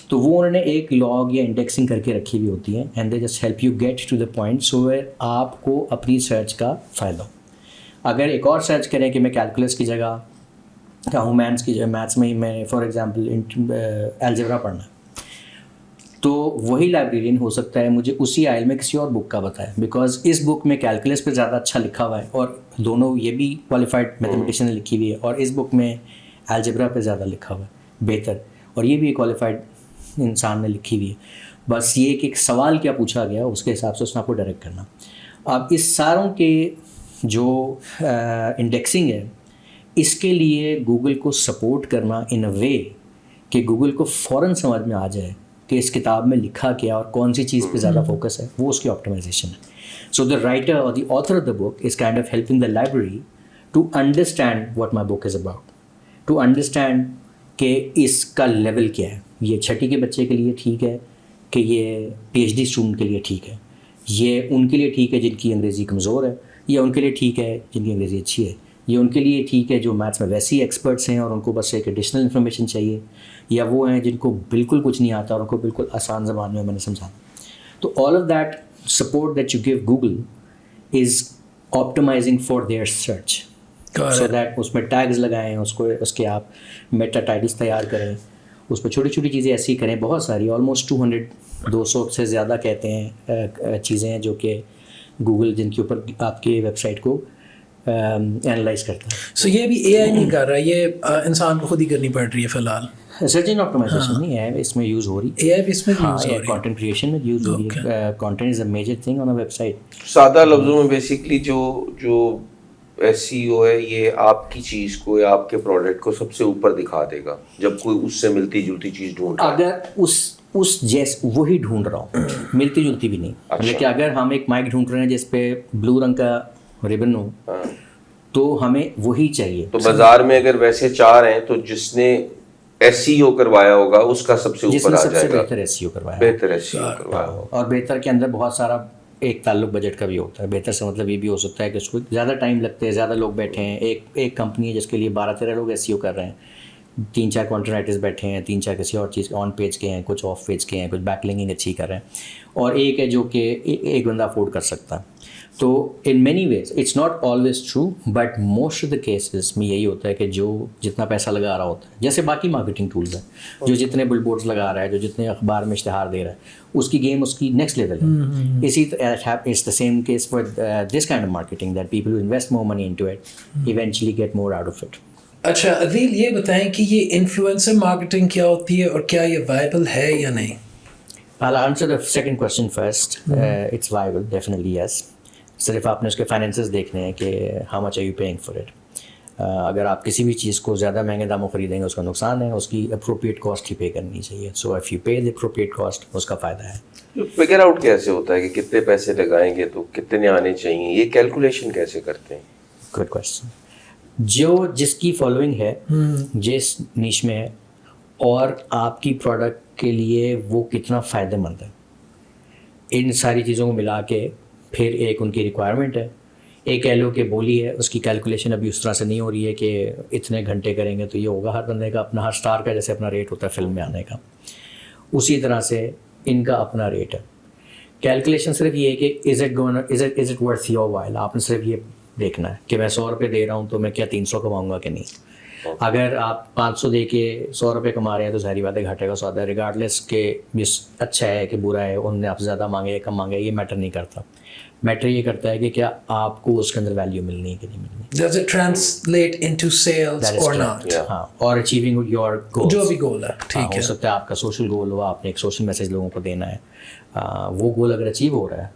تو وہ انہوں نے ایک لاگ یا انڈیکسنگ کر کے رکھی ہوئی ہوتی ہے, and they just help you get to the point so where آپ کو اپنی سرچ کا فائدہ ہو. اگر ایک اور سرچ کریں کہ میں کیلکولس کی جگہ کہوں میتھس میں ہی میں فار ایگزامپل الجبرا پڑھنا ہے, تو وہی لائبریرین ہو سکتا ہے مجھے اسی آئل میں کسی اور بک کا بتائے, بیکاز اس بک میں کیلکولس پہ زیادہ اچھا لکھا ہوا ہے, اور دونوں یہ بھی کوالیفائڈ میتھمیٹیشین نے لکھی ہوئی ہے, اور اس بک میں الجبرا پہ زیادہ لکھا ہوا ہے بہتر, اور یہ بھی کوالیفائڈ انسان نے لکھی ہوئی ہے. بس یہ کہ ایک سوال کیا پوچھا گیا اس کے حساب سے اس نے آپ کو ڈائریکٹ کرنا. اب اس ساروں کے جو انڈیکسنگ ہے, اس کے لیے گوگل کو سپورٹ کرنا ان اے وے کہ گوگل کو فوراً سمجھ میں آ جائے کہ اس کتاب میں لکھا کیا اور کون سی چیز پہ زیادہ فوکس ہے, وہ اس کی آپٹیمائزیشن ہے. سو دا رائٹر اور the author of the book is kind of helping the library to understand what my book is about, to understand کہ اس کا لیول کیا ہے. یہ 6ٹھی کے بچے کے لیے ٹھیک ہے کہ یہ PhD اسٹوڈنٹ کے لیے ٹھیک ہے, یہ ان کے لیے ٹھیک ہے جن کی انگریزی کمزور ہے, یا ان کے لیے ٹھیک ہے جن کی انگریزی اچھی ہے, یہ ان کے لیے ٹھیک ہے جو میتھس میں ویسے ہی ایکسپرٹس ہیں اور ان کو بس ایک ایڈیشنل انفارمیشن چاہیے, یا وہ ہیں جن کو بالکل کچھ نہیں آتا اور ان کو بالکل آسان زبان میں نے سمجھانا. تو all of that support that you give Google is optimising for their search, so that اس میں ٹیگز لگائیں, اس کے آپ میٹا ٹائٹلس تیار کریں, اس پہ چھوٹی چھوٹی چیزیں ایسی کریں, بہت ساری آلموسٹ 200 سے زیادہ کہتے ہیں چیزیں ہیں جو کہ گوگل جن کے اوپر آپ کی ویب سائٹ کو اینالائز کرتا ہے. سو یہ بھی AI نہیں کر رہا, یہ انسان کو خود ہی کرنی پڑ رہی ہے فی الحال. سرچ انجن آپٹیمائزیشن نہیں ہے اس میں یوز ہو رہی, AI بھی اس میں یوز ہو رہی ہے, کانٹینٹ کریشن میں یوز ہو رہی ہے. Content is a major thing on a website. سادہ لفظوں میں بیسکلی جو SEO ہے یہ آپ کی چیز کو یا آپ کے پروڈکٹ کو سب سے اوپر دکھا دے گا جب کوئی اس سے ملتی جلتی چیز ڈھونڈ رہا ہے. اگر اس جیس وہی ڈھونڈ رہا ہوں, ملتی جلتی بھی نہیں, لیکن اگر ہم ایک مائک ڈھونڈ رہے ہیں جس پہ بلو رنگ کا ریبن ہو تو ہمیں وہی چاہیے. تو بازار میں اگر ویسے 4 ہیں تو جس نے SEO کروایا ہوگا اس کا سب سے اوپر آ جائے گا, جس نے بہتر SEO کروایا, بہتر SEO کروایا ہوگا. اور بہتر کے اندر بہت سارا ایک تعلق بجٹ کا بھی ہوتا ہے. بہتر سے مطلب یہ بھی ہو سکتا ہے کہ اس کو زیادہ ٹائم لگتے ہیں, زیادہ لوگ بیٹھے ہیں. ایک کمپنی ہے جس کے لیے 12-13 لوگ SEO کر رہے ہیں, 3-4 کانٹینٹ رائٹرز بیٹھے ہیں, 3-4 کسی اور چیز آن پیج کے ہیں, کچھ آف پیج کے ہیں, کچھ بیک لنکنگ اچھی کر رہے ہیں, اور ایک ہے جو کہ ایک بندہ افورڈ کر سکتا ہے. تو in many ways it's not always true, but most of the cases میں یہی ہوتا ہے کہ جو جتنا پیسہ لگا رہا ہوتا ہے, جیسے باقی مارکیٹنگ ٹولز ہیں, جو جتنے بل بورڈز لگا رہا ہے, جو جتنے اخبار میں اشتہار دے رہا ہے, اس کی گیم اس کی نیکسٹ لیول ہے. اسی it's the same case for this kind of marketing that people who invest more money into it eventually get more out of it. اچھا عدیل یہ بتائیں کہ یہ انفلوئنسر مارکیٹنگ کیا ہوتی ہے اور کیا یہ وائبل ہے یا نہیں؟ I'll answer the second question first. It's viable, definitely yes. صرف آپ نے اس کے فائنینسز دیکھنے ہیں کہ how much are you paying for it. اگر آپ کسی بھی چیز کو زیادہ مہنگے داموں خریدیں گے اس کا نقصان ہے, اس کی اپروپریٹ کاسٹ ہی پے کرنی چاہیے. So if you pay the appropriate cost اس کا فائدہ ہے. فگر آؤٹ کیسے ہوتا ہے کہ کتنے پیسے لگائیں گے تو کتنے آنے چاہیے, یہ کیلکولیشن کیسے کرتے ہیں؟ Good question. جو جس کی فالوئنگ ہے, جس نیش میں ہے, اور آپ کی پروڈکٹ کے لیے وہ کتنا فائدہ مند ہے. ان ساری چیزوں کو ملا کے پھر ایک ان کی ریکوائرمنٹ ہے. ایک کہہ لو کہ بولی ہے, اس کی کیلکولیشن ابھی اس طرح سے نہیں ہو رہی ہے کہ اتنے گھنٹے کریں گے تو یہ ہوگا. ہر بندے کا اپنا, ہر اسٹار کا جیسے اپنا ریٹ ہوتا ہے فلم میں آنے کا, اسی طرح سے ان کا اپنا ریٹ ہے. کیلکولیشن صرف یہ ہے کہ از اٹ ورتھ یور وائل. آپ نے صرف یہ دیکھنا ہے کہ میں 100 روپے دے رہا ہوں تو میں کیا 300 کماؤں گا کہ نہیں. اگر آپ 500 دے کے 100 روپے کما رہے ہیں تو ظاہری بات ہے گھاٹے کا سودا ہے, ریگارڈلیس کہ اچھا ہے کہ برا ہے, انہوں نے آپ سے زیادہ مانگے یا کم مانگے, یہ میٹر نہیں کرتا. میٹر یہ کرتا ہے کہ کیا آپ کو اس کے اندر ویلیو ملنی ہے کہ نہیں ملنی. Does it translate into sales or not? ہاں, اور اچیونگ یور گول, جو بھی گول ہے, ٹھیک ہے. ہو سکتا ہے آپ کا سوشل گول ہوا, آپ نے ایک سوشل میسج لوگوں کو دینا ہے, وہ گول اگر اچیو ہو رہا ہے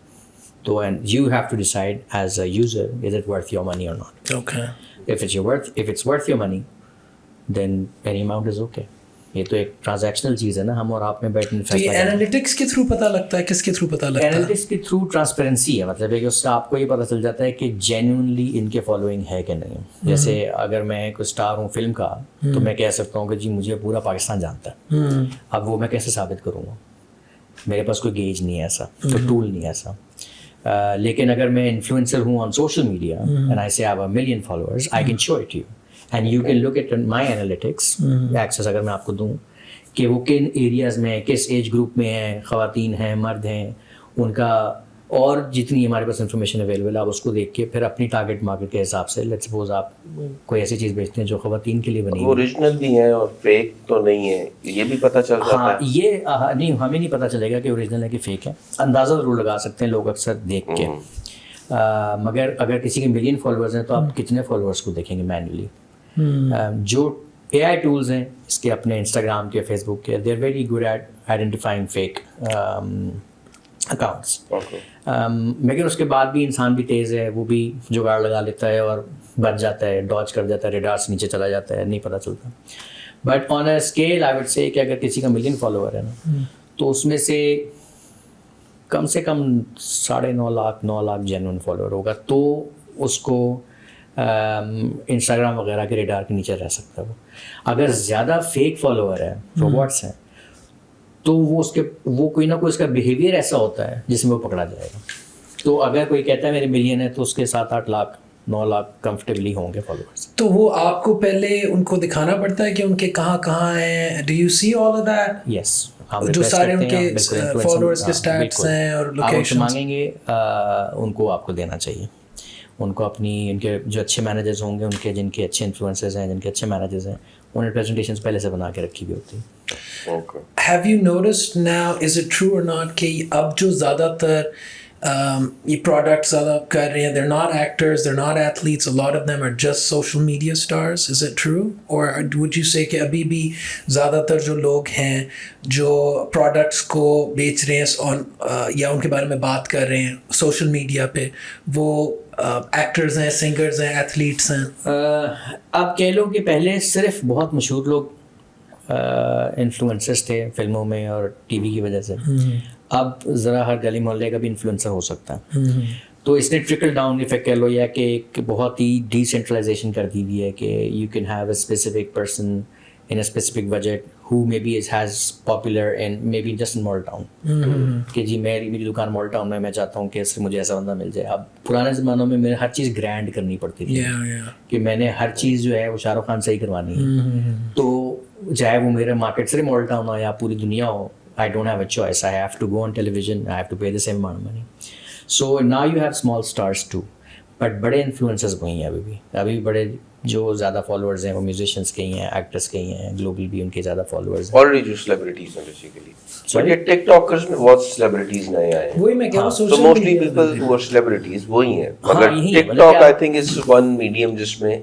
تو you have to decide as a user is it worth your money or not. Okay. If it's worth your money, then any amount is okay. یہ تو ایک ٹرانزیکشنل چیز ہے نا, ہم اور آپ میں بیٹھنے تو یہ اینالیٹکس کے تھرو پتہ لگتا ہے, کس کے تھرو پتہ لگتا ہے؟ اینالیٹکس کے تھرو ٹرانسپیرنسی ہے, مطلب ہے کہ اس سے آپ کو یہ پتہ چل جاتا ہے کہ جینوئنلی ان کے فالوئنگ ہے کہ نہیں. جیسے اگر میں کوئی اسٹار ہوں فلم کا تو میں کہہ سکتا ہوں کہ جی مجھے پورا پاکستان جانتا ہے. اب وہ میں کیسے ثابت کروں گا, میرے پاس کوئی گیج نہیں ہے ایسا, کوئی ٹول نہیں ہے ایسا. لیکن اگر میں انفلوئنسر ہوں on social media and I say have a million followers, I can show it you and you can look at my analytics access اگر میں آپ کو دوں کہ وہ کن ایریاز میں, کس ایج گروپ میں ہیں, خواتین ہیں, مرد ہیں, ان کا, اور جتنی ہمارے پاس انفارمیشن اویلیبل ہے آپ اس کو دیکھ کے پھر اپنی ٹارگیٹ مارکیٹ کے حساب سے, لیٹس سپوز آپ کوئی ایسی چیز بیچتے ہیں جو خواتین کے لیے بنی ہے, اوریجنل بھی ہیں اور فیک تو نہیں ہے, یہ بھی پتہ چل جاتا ہے. ہاں, یہ نہیں, ہمیں نہیں پتہ چلے گا کہ اوریجنل ہے کہ فیک ہے, اندازہ ضرور لگا سکتے ہیں لوگ اکثر دیکھ کے. مگر اگر کسی کے ملین فالوورز ہیں تو آپ کتنے فالوورس کو دیکھیں گے مینولی. جو اے آئی ٹولز ہیں اس کے اپنے انسٹاگرام کے, فیس بک کے, they are very good at identifying fake accounts. لیکن اس کے بعد بھی انسان بھی تیز ہے, وہ بھی جگاڑ لگا لیتا ہے اور بچ جاتا ہے, ڈاج کر جاتا ہے, ریڈار سے نیچے چلا جاتا ہے, نہیں پتہ چلتا. But on a scale I would say کہ اگر کسی کا ملین فالوور ہے نا تو اس میں سے کم 9.5 لاکھ 9 لاکھ جینوئن فالوور ہوگا, تو اس کو انسٹاگرام وغیرہ کے ریڈار کے نیچے رہ سکتا ہے. وہ اگر زیادہ فیک فالوور ہے, روبوٹس ہیں, تو وہ اس کے, وہ کوئی نہ کوئی اس کا بیہیویئر ایسا ہوتا ہے جس میں وہ پکڑا جائے گا. تو اگر کوئی کہتا ہے میرے ملین ہے تو اس کے 7-8 لاکھ 9 لاکھ کمفرٹیبلی ہوں گے فالوورس. تو وہ آپ کو پہلے ان کو دکھانا پڑتا ہے کہ ان کے کہاں ہیں. Do you see all of that? Yes, جو سارے ان کے فالوورس کے سٹیٹس ہیں اور لوکیشن مانگیں گے, ان کو آپ کو دینا چاہیے. ان کو اپنی, ان کے جو اچھے مینیجرز ہوں گے, ان کے جن کے اچھے انفلوئنسرز ہیں, جن کے اچھے مینیجرز ہیں, انہیں پریزنٹیشنز پہلے سے بنا کے رکھی ہوئی ہوتی ہیں. Have you noticed now, is it true or not, کہ اب جو زیادہ تر یہ پروڈکٹ زیادہ کر رہے ہیں, they're not actors, they're not athletes, a lot of them are just social media stars, is it true? Or would you say کہ ابھی بھی زیادہ تر جو لوگ ہیں جو پروڈکٹس کو بیچ رہے ہیں یا ان کے بارے میں بات کر رہے ہیں سوشل میڈیا پہ, وہ ایکٹرز ہیں, سنگرز ہیں, ایتھلیٹس ہیں؟ آپ کہہ لو کہ پہلے صرف بہت مشہور لوگ انفلوئنسرز تھے فلموں میں اور ٹی وی کی وجہ سے. اب ذرا ہر گلی محلے کا بھی انفلوئنسر ہو سکتا ہے. تو اس نے ٹرکل ڈاؤن افیکٹ کہہ لو, یا کہ ایک بہت ہی ڈی سینٹرلائزیشن کر دی ہوئی ہے کہ you can have a specific person in a specific budget who maybe has popular and maybe just in mall town, کہ جی میری دکان مال ٹاؤن میں چاہتا ہوں کہ اس سے مجھے ایسا بندہ مل جائے. اب پرانے زمانوں میں میرے ہر چیز گرینڈ کرنی پڑتی تھی کہ میں نے ہر چیز جو ہے وہ شاہ رخ خان سے ہی کروانی ہے. تو چاہے وہ میرے مارکیٹ سے مال ٹاؤن ہو یا پوری دنیا ہو, I don't have a choice. I have to go on television. I have to pay the same amount of money. So now you have small stars too. But بڑے انفلوئنسرز وہی ہیں ابھی بڑے جو زیادہ فالوورز ہیں وہ میوزیشینس کے ہی ہیں, ایکٹرس کے ہی ہیں, گلوبل بھی ان کے زیادہ فالوورز ہیں. آلریڈی جو سیلیبریٹیز ہیں بیسیکلی, بٹ یہ ٹک ٹاکرز میں بہت سیلیبریٹیز نئے آئے ہیں. وہی میں کہہ رہا ہوں, تو mostly people who are celebrities وہی ہیں. مگر TikTok I think is one medium جس میں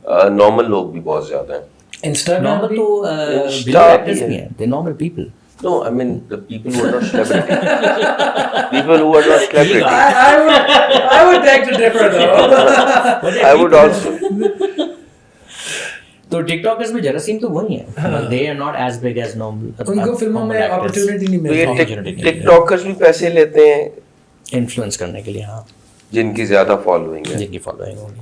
نارمل لوگ بھی بہت زیادہ ہیں. انسٹاگرام تو بلو ایکٹرز بھی ہیں, they normal people. No, I mean the people who are not celebrities. People who are not celebrities. I would take to differ though. I would also. تو ٹک ٹاکرز میں جراثیم تو وہی ہیں, they are not as big as normal. ان کو فلموں میں opportunity نہیں ملتی. ٹک ٹاکرز بھی پیسے لیتے ہیں انفلوئنس کرنے کے لیے, ہاں, جن کی زیادہ فالوئنگ ہے, جن کی فالوئنگ ہوگی.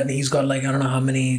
and he's got like I don't know how many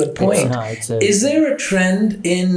good point. Is there a trend in,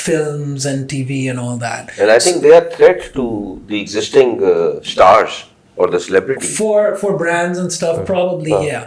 films and TV and all that. And I think they are threat to the existing stars or the celebrities. For brands and stuff, probably, yeah.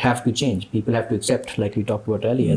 have to change, people have to accept, like we talked about earlier.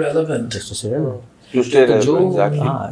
relevant.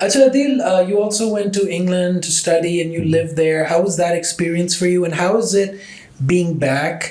Achha Adil, you also went to England to study and you lived there. How was that experience for you, and how is it being back?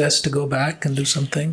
best to go back and do something?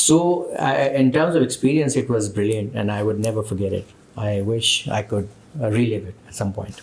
So in terms of experience, it was brilliant, and I would never forget it. I wish I could relive it at some point.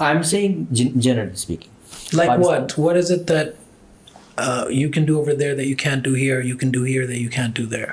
I'm saying generally speaking. Like what? What is it that you can do over there that you can't do here, you can do here that you can't do there?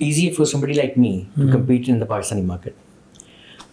easier for somebody like me to compete in the Pakistani market.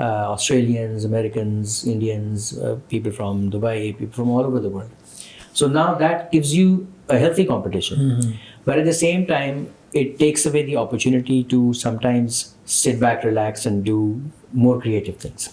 Australians, Americans, Indians, people from Dubai, people from all over the world. So now that gives you a healthy competition. But at the same time, it takes away the opportunity to sometimes sit back, relax and do more creative things.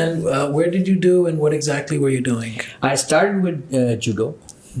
and where did you do and what exactly were you doing? I started with judo.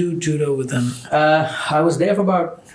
do judo with them? I was there for about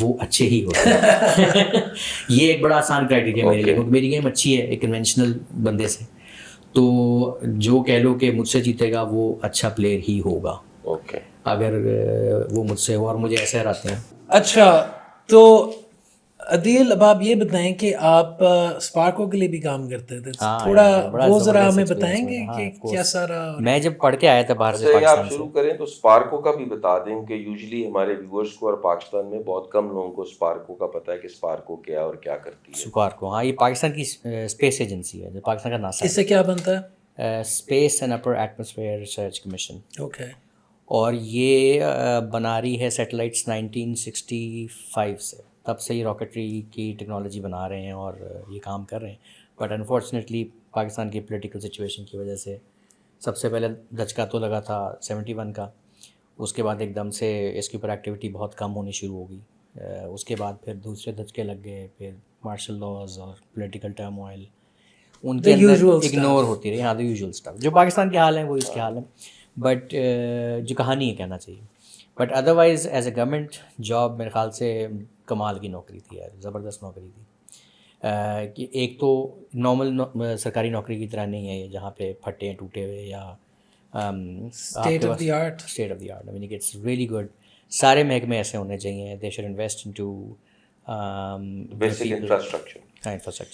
وہ اچھے ہی ہوتے ہیں. یہ ایک بڑا آسان criteria میرے لیے, کیونکہ میری گیم اچھی ہے ایک کنونشنل بندے سے, تو جو کہہ لو کہ مجھ سے جیتے گا وہ اچھا پلیئر ہی ہوگا اگر وہ مجھ سے ہو اور مجھے ایسے ہراتے ہیں. اچھا تو عدیل اب آپ یہ بتائیں کہ آپ اسپارکو کے لیے بھی کام کرتے تھے, تھوڑا وہ ذرا ہمیں بتائیں گے کہ کیسا رہا. میں جب پڑھ کے آیا تھا باہر سے آپ پاکستان شروع کریں تو اسپارکو کا بھی بتا دیں کہ یوزلی ہمارے ویورز کو اور پاکستان میں بہت کم لوگوں کو اسپارکو کا پتہ ہے کہ اسپارکو کیا ہے اور کیا کرتی ہے. اسپارکو, ہاں یہ پاکستان کی اسپیس ایجنسی ہے جو پاکستان کا ناسا اس سے کیا بنتا ہے؟ Space and upper atmosphere research commission. Okay. اور یہ بنا رہی ہے سیٹلائٹس 1965 سے, تب سے یہ راکٹری کی ٹیکنالوجی بنا رہے ہیں اور یہ کام کر رہے ہیں. بٹ انفارچونیٹلی پاکستان کی پولیٹیکل سچویشن کی وجہ سے سب سے پہلے دھچکا تو لگا تھا 71 کا, اس کے بعد ایک دم سے اس کے اوپر ایکٹیویٹی بہت کم ہونی شروع ہو گئی. اس کے بعد پھر دوسرے دھچکے لگ گئے, پھر مارشل لاز اور پولیٹیکل ٹرموائل ان کے اندر اگنور ہوتی رہی. ہاں, دا یوزول اسٹف جو پاکستان کے حال ہیں وہ اس کے حال ہیں, بٹ جو کہانی ہے کہنا چاہیے. But otherwise as a government job میرے خیال سے کمال کی نوکری تھی یار, زبردست نوکری تھی. کہ ایک تو نارمل سرکاری نوکری کی طرح نہیں ہے یہ جہاں پہ پھٹے ہیں ٹوٹے ہوئے یا state of the art. I mean it's really good. سارے محکمے ایسے ہونے چاہیے, they should invest into basic infrastructure.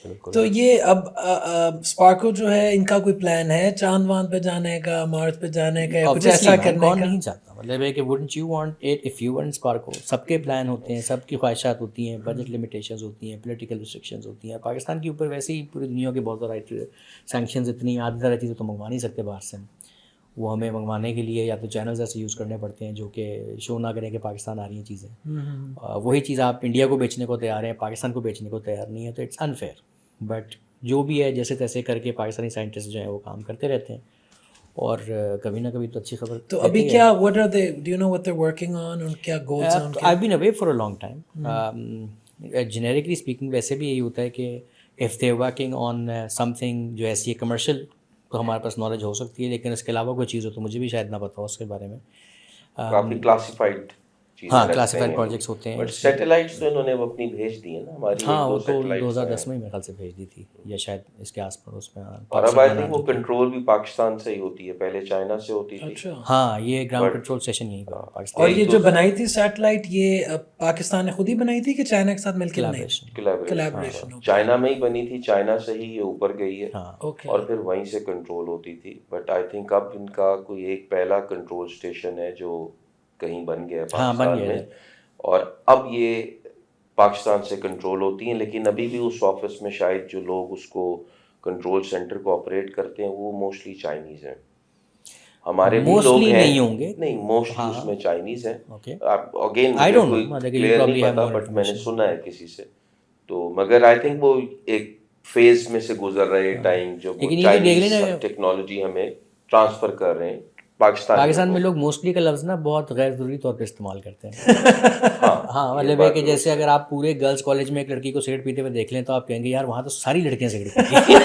بالکل. تو یہ اب اسپارکو جو ہے ان کا کوئی پلان ہے چاند واند پہ جانے کا, مارس پہ جانے کا, کچھ ایسا کرنے کا؟ نہیں چاہتا, مطلب ہے کہ wouldn't you want it if you want Sparko. سب کے پلان ہوتے ہیں, سب کی خواہشات ہوتی ہیں, بجٹ لمیٹیشنز ہوتی ہیں, پولیٹیکل ریسٹرکشنز ہوتی ہیں. پاکستان کے اوپر ویسے ہی پوری دنیا کے بہت سارے سینکشنز اتنی آدھی طرح چیزیں تو منگوا نہیں سکتے باہر سے, وہ ہمیں منگوانے کے لیے یا تو چینلز ایسے یوز کرنے پڑتے ہیں جو کہ شو نہ کریں کہ پاکستان آ رہی ہیں چیزیں. وہی چیز آپ انڈیا کو بیچنے کو تیار ہیں, پاکستان کو بیچنے کو تیار نہیں ہے, تو اٹس انفیئر. بٹ جو بھی ہے جیسے تیسے کر کے پاکستانی سائنٹسٹ جو ہیں وہ کام کرتے رہتے ہیں, اور کبھی نہ کبھی تو اچھی خبر. تو ابھی کیا what are they, do you know what they're working on, اور کیا goals ہیں ان کے؟ I've been away for a long time. Generically speaking ویسے بھی یہی ہوتا ہے کہ if they're working on something جو ایسی ہے کمرشل, تو ہمارے پاس نالج ہو سکتی ہے, لیکن اس کے علاوہ کوئی چیز ہو تو مجھے بھی شاید نہ پتا ہو اس کے بارے میں. کافی کلاسیفائڈ ہاں کلاسیفائڈ پروجیکٹس ہوتے ہیں. بٹ سیٹلائٹس تو انہوں نے اپنی بھیج دی ہیں نا ہماری. ہاں وہ تو 2010 میں میرے خیال سے بھیج دی تھی, یا شاید اس کے آس پاس میں. اور اب آئی تھنک وہ کنٹرول بھی پاکستان سے ہی ہوتی ہے, پہلے چائنا سے ہوتی تھی. ہاں یہ گراؤنڈ کنٹرول اسٹیشن یہیں پر پاکستان. اور یہ جو بنائی تھی سیٹلائٹ یہ پاکستان نے خود ہی بنائی تھی کہ چائنا کے ساتھ مل کے بنائی؟ کولیبریشن. چائنا میں ہی بنی تھی, چائنا سے ہی یہ اوپر گئی ہے اور پھر وہیں سے کنٹرول ہوتی تھی. بٹ آئی تھنک اب ان کا کوئی ایک پہلا کنٹرول اسٹیشن ہے جو کہیں بن گیا ہے پاکستان میں, اور اب یہ پاکستان سے کنٹرول ہوتی ہیں. لیکن ابھی بھی اس آفس میں شاید جو لوگ اس کو کنٹرول سینٹر کو آپریٹ کرتے ہیں وہ موسٹلی چائنیز ہیں. ہمارے بھی لوگ ہیں, نہیں موسٹلی اس میں چائنیز ہیں. اگین کوئی کلیئر نہیں پتا, بٹ میں نے سنا ہے کسی سے. تو مگر آئی تھنک وہ ایک فیز میں سے گزر رہے ٹائم جب وہ چائنیز ٹیکنالوجی ہمیں ٹرانسفر کر رہے ہیں. پاکستان میں لوگ موسٹلی کا لفظ نا بہت غیر ضروری طور پہ استعمال کرتے ہیں. ہاں مطلب ہے کہ جیسے اگر آپ پورے گرلس کالج میں ایک لڑکی کو سگریٹ پیتے ہوئے دیکھ لیں تو آپ کہیں گے یار وہاں تو ساری لڑکیاں سگریٹ پیتی ہیں.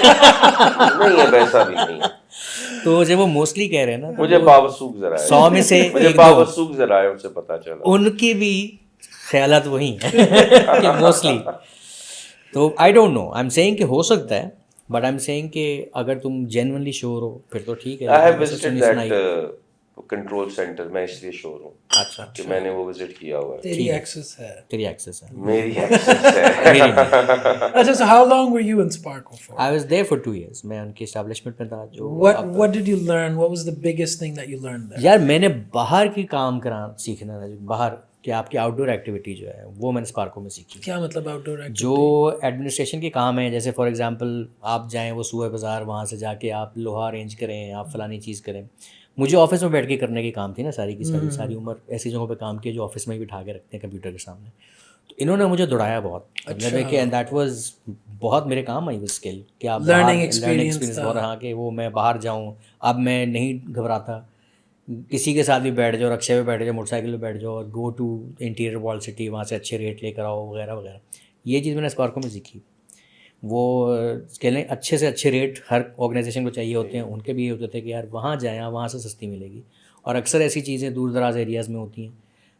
نہیں ہے ویسا بھی نہیں ہے. تو جب وہ موسٹلی کہہ رہے ہیں نا, مجھے باوسوق ذرائع 100 میں سے مجھے باوسوق ذرائع ان سے پتہ چلا ان کی بھی خیالات وہی ہیں کہ موسٹلی. تو I don't know, I am seeing کہ ہو سکتا ہے, بٹ آئی ایم سیئنگ کہ اگر تم جینوئنلی شیور ہو پھر تو ٹھیک ہے. I have visited that control centre, میں اس لیے شور ہوں اچھا کہ میں نے وہ وزٹ کیا ہوا ہے. تیری ایکسس ہے, تیری ایکسس ہے, میری ایکسس ہے. اچھا so how long were you in Sparko for? I was there for 2 years. میں ان کی اسٹیبلشمنٹ میں تھا. جو what did you learn, what was the biggest thing that you learned there? یار میں نے باہر کی کام سیکھنا تھا, باہر کہ آپ کی آؤٹ ڈور ایکٹیویٹی جو ہے وہ میں نے اسپارکو میں سیکھی. کیا مطلب آؤٹ ڈور ایکٹیویٹی؟ جو ایڈمنسٹریشن کے کام ہیں, جیسے فار ایگزامپل آپ جائیں وہ سوئے بازار, وہاں سے جا کے آپ لوہا ارینج کریں, آپ فلانی چیز کریں. مجھے آفس میں بیٹھ کے کرنے کے کام تھی نا ساری کی ساری عمر ایسی جگہوں پہ کام کیے جو آفس میں ہی بٹھا کے رکھتے ہیں کمپیوٹر کے سامنے. تو انہوں نے مجھے دوڑایا بہت, مطلب کہ دیٹ واز بہت میرے کام آئی وہ اسکل کہ آپ لرننگ ایکسپیرینس بہت رہا کہ وہ میں باہر جاؤں. اب میں نہیں گھبراتا, کسی کے ساتھ بھی بیٹھ جاؤ, رکشے پہ بیٹھ جاؤ, موٹر سائیکل پہ بیٹھ جاؤ, اور گو ٹو انٹیریئر وال سٹی, وہاں سے اچھے ریٹ لے کر آؤ وغیرہ وغیرہ. یہ چیز میں نے اسپارکو میں سیکھی. وہ کہہ لیں اچھے سے اچھے ریٹ ہر آرگنائزیشن کو چاہیے ہوتے ہیں, ان کے بھی یہ ہوتے تھے کہ یار وہاں جائیں وہاں سے سستی ملے گی. اور اکثر ایسی چیزیں دور دراز ایریاز میں ہوتی ہیں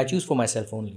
I choose for myself only.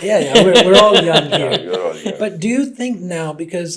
Yeah, we're all young here. You're all young. But do you think now, because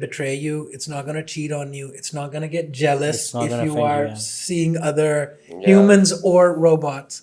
betray you. It's not gonna cheat on you. It's not gonna get jealous It's not if gonna you offend are you, yeah. seeing other humans or robots.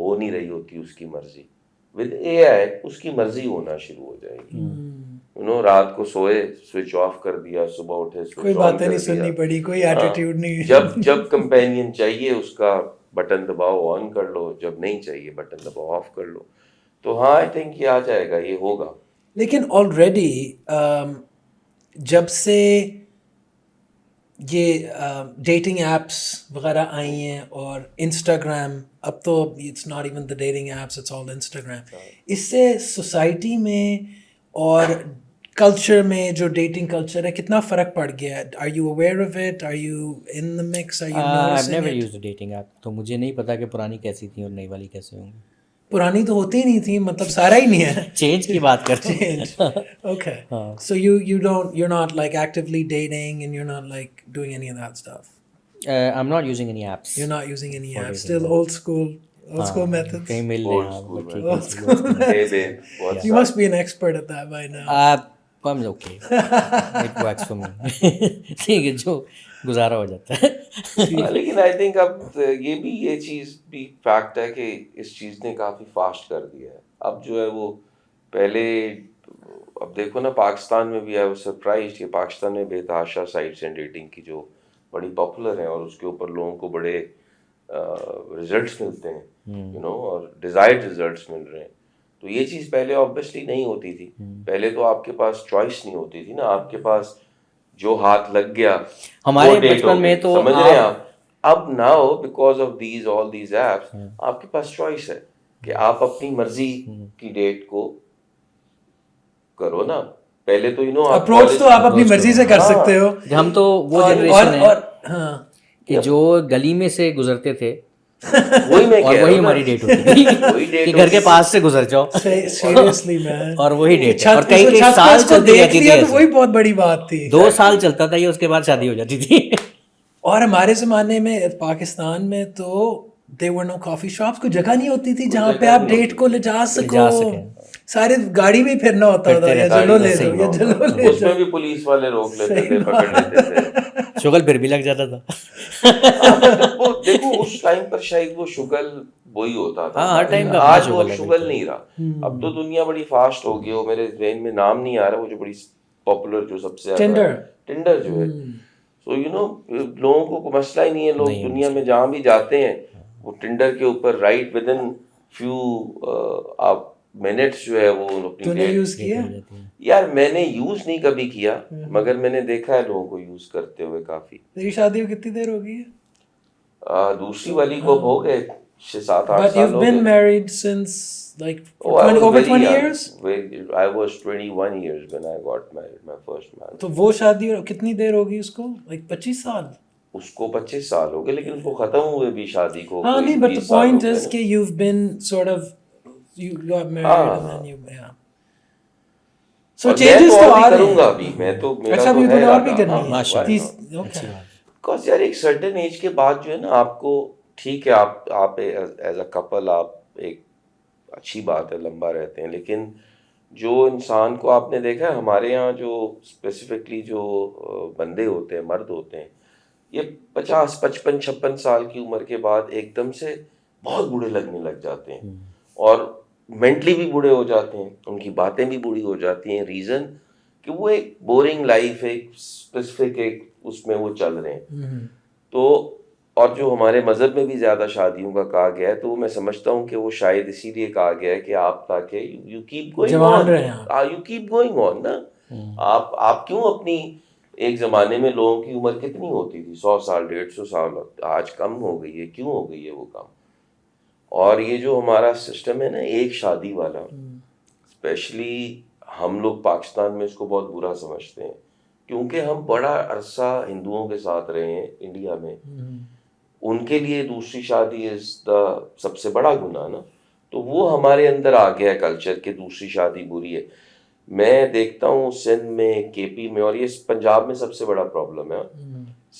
ہو نہیں رہی ہوتی اس کی مرضی. With AI اس کی مرضی ہونا شروع ہو جائے گی. رات کو سوئے سوئچ آف کر دیا, صبح اٹھے کوئی باتیں نہیں سننی پڑی, کوئی ایٹیٹیوڈ نہیں. جب کمپینین چاہیے اس کا بٹن دباؤ آن کر لو, جب نہیں چاہیے بٹن دباؤ آف کر لو. تو ہاں آئی تھنک یہ آ جائے گا, یہ ہوگا. لیکن آلریڈی جب سے یہ ڈیٹنگ ایپس وغیرہ آئی ہیں اور انسٹاگرام, اب تو it's not even the dating apps, it's all Instagram, اس سے سوسائٹی میں اور کلچر میں جو ڈیٹنگ کلچر ہے کتنا فرق پڑ گیا ہے؟ Are you aware of it? Are you in the mix? Are you noticing it? Never used dating app, تو مجھے نہیں پتا کہ پرانی کیسی تھیں اور نئی والی کیسے ہوں گی. پرانی تو ہوتی ہی نہیں تھی, مطلب سارا ہی نہیں ہے. چینج کی بات کرتے ہیں. Okay. So you're not like actively dating and you're not like doing any of that stuff. I'm not using any apps. You're not using any apps. Still old school methods. کہیں مل لیں. Old school. Hey babe, what's You up? must be an expert at that by now. I'm okay. It works for me. ٹھیک ہے, جو گزارا ہو جاتا ہے. لیکن آئی تھنک اب یہ چیز بھی فیکٹ ہے کہ اس چیز نے کافی فاسٹ کر دیا ہے. اب جو ہے وہ پہلے, اب دیکھو نا پاکستان میں بھی ہے, سرپرائز کہ پاکستان میں بے تحاشا سائٹس ہیں ڈیٹنگ کی جو بڑی پاپولر ہیں, اور اس کے اوپر لوگوں کو بڑے ریزلٹس ملتے ہیں, اور ڈیزائرڈ ریزلٹس مل رہے ہیں. تو یہ چیز پہلے آبویسلی نہیں ہوتی تھی. پہلے تو آپ کے پاس چوائس نہیں ہوتی تھی نا, آپ کے پاس جو ہاتھ لگ گیا ہمارے بچپن میں تو سمجھ رہے ہیں آپ. اب now because of all these apps آپ کے پاس چوائس ہے کہ آپ اپنی مرضی کی ڈیٹ کو کرو نا. پہلے تو اپروچ تو آپ اپنی مرضی سے کر سکتے ہو. ہم تو وہ جنریشن ہے کہ جو گلی میں سے گزرتے تھے, وہی ہماری ڈیٹ ہوتی تھی کہ گھر کے پاس سے گزر جاؤ, سیریسلی مین, اور وہی ڈیٹ, اور کئی سال چلتی رہتی تھی. وہی بہت بڑی بات تھی. 2 سال چلتا تھا یہ, اس کے بعد شادی ہو جاتی تھی. اور ہمارے زمانے میں پاکستان میں تو there were no coffee shops, کوئی جگہ نہیں ہوتی تھی جہاں پہ آپ ڈیٹ کو لے جا سکو. سارے گاڑی میں پھرنا ہوتا تھا, یا چلو لے جاؤ, یا چلو لے جاؤ. اس میں بھی پولیس والے روک لیتے تھے, پکڑ لیتے تھے. شغل پھر بھی لگ جاتا تھا. دیکھو اس ٹائم پر شاید وہ شغل وہی ہوتا تھا. ہر ٹائم کا آج وہ شغل نہیں رہا. اب تو دنیا بڑی فاسٹ ہو گئی. وہ میرے ذہن میں نام نہیں آ رہا, وہ جو بڑی پاپولر جو سب سے ٹنڈر جو ہے. سو لوگوں کو مسئلہ ہی نہیں ہے. لوگ دنیا میں جہاں بھی جاتے ہیں وہ ٹنڈر کے اوپر رائٹ ود ان فیو آپ منٹس جو ہے وہ اپنی یوز کیا. یار میں نے یوز نہیں کبھی کیا, مگر میں نے دیکھا ہے لوگوں کو یوز کرتے ہوئے کافی. تیری شادی کو کتنی دیر ہو گئی ہے؟ دوسری والی کو ہو گئے 6-7-8 سال ہو گئے. But you've been married since like over 20 years? I was 21 years when I got married, my first marriage. تو وہ شادی کتنی دیر ہوگی اس کو؟ like 25 سال. اس کو 25 سال ہو گئے, لیکن اس کو ختم ہوئے بھی شادی کو. ہاں نہیں, but the point is کہ you've been sort of you got married and then you yeah. So changes تو آ رہے ہیں. کروں گا ابھی میں تو, اچھا بھی تو اور بھی کرنی ہے. بیکاز یار ایک سرٹن ایج کے بعد جو ہے نا آپ کو, ٹھیک ہے آپ ایز اے کپل آپ ایک اچھی بات ہے لمبا رہتے ہیں, لیکن جو انسان کو آپ نے دیکھا ہے ہمارے یہاں جو اسپیسیفکلی جو بندے ہوتے ہیں, مرد ہوتے ہیں, یہ 50, 55, 56 سال کی عمر کے بعد ایک دم سے بہت بوڑھے لگنے لگ جاتے ہیں, اور مینٹلی بھی بوڑھے ہو جاتے ہیں, ان کی باتیں بھی بوڑھی ہو جاتی ہیں. ریزن کہ وہ ایک بورنگ لائف, ایک اسپیسیفک ایک اس میں وہ چل رہے ہیں. تو اور جو ہمارے مذہب میں بھی زیادہ شادیوں کا کہا گیا ہے, تو میں سمجھتا ہوں کہ وہ شاید اسی لیے کہا گیا ہے کہ آپ تاکہ یو کیپ گوئنگ آن نا. آپ کیوں اپنی, ایک زمانے میں لوگوں کی عمر کتنی ہوتی تھی, 100 سال 150 سال, آج کم ہو گئی ہے. کیوں ہو گئی ہے وہ کم؟ اور یہ جو ہمارا سسٹم ہے نا ایک شادی والا, اسپیشلی ہم لوگ پاکستان میں اس کو بہت برا سمجھتے ہیں, کیونکہ ہم بڑا عرصہ ہندوؤں کے ساتھ رہے ہیں انڈیا میں. ان کے لیے دوسری شادی سب سے بڑا گناہ نا. تو وہ ہمارے اندر آ گیا کلچر کہ دوسری شادی بری ہے. میں دیکھتا ہوں سندھ میں, کے پی میں, اور یہ پنجاب میں سب سے بڑا پرابلم ہے.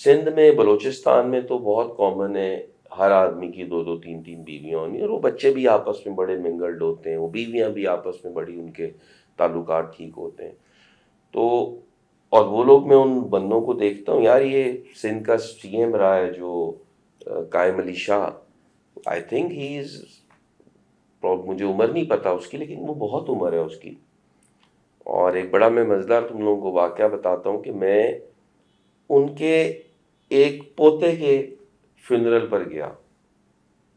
سندھ میں, بلوچستان میں تو بہت کامن ہے, ہر آدمی کی 2-2 3-3 بیویاں ہونی, اور وہ بچے بھی آپس میں بڑے منگلڈ ہوتے ہیں, وہ بیویاں بھی آپس میں بڑی, ان کے تعلقات ٹھیک ہوتے ہیں. تو اور وہ لوگ, میں ان بندوں کو دیکھتا ہوں, یار یہ سندھ کا CM رہا ہے جو قائم Ali Shah, I think he از مجھے عمر نہیں پتا اس کی, لیکن وہ بہت عمر ہے اس کی. اور ایک بڑا میں مزیدار تم لوگوں کو واقعہ بتاتا ہوں کہ میں ان کے ایک پوتے کے فنرل پر گیا,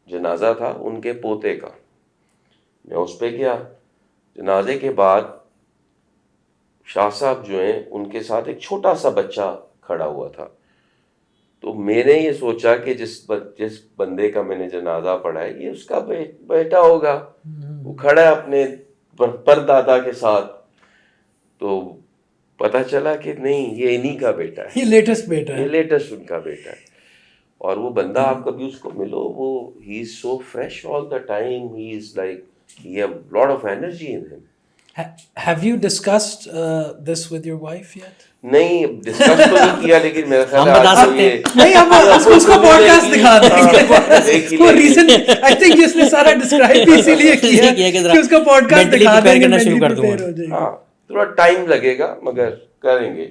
جنازہ تھا ان کے پوتے کا, میں اس پہ گیا. جنازے کے بعد شاہ صاحب جو ہیں ان کے ساتھ ایک چھوٹا سا بچہ کھڑا ہوا تھا. تو میں نے یہ سوچا کہ جس بندے کا میں نے جنازہ پڑھا ہے یہ اس کا بیٹا ہوگا, وہ کھڑا ہے اپنے پردادا کے ساتھ. تو پتہ چلا کہ نہیں, یہ انہی کا بیٹا ہے, یہ لیٹسٹ بیٹا ہے, یہ لیٹسٹ ان کا بیٹا ہے. اور وہ بندہ آپ کبھی اس کو ملو, وہ he is so fresh all the time, he is like he have lot of energy in him. Have you discussed this with your wife yet? نہیں ڈسکس تو نہیں کیا, لیکن میرا خیال ہے آج تو یہ نہیں, ہم اس کو پوڈ کاسٹ دکھا دیں گے. وہ ریزن آئی تھنک جس نے سارا ڈسکرائب اسی لیے کیا کہ اس کو پوڈ کاسٹ دکھا دیں گے. ہاں تھوڑا ٹائم لگے گا مگر کریں گے.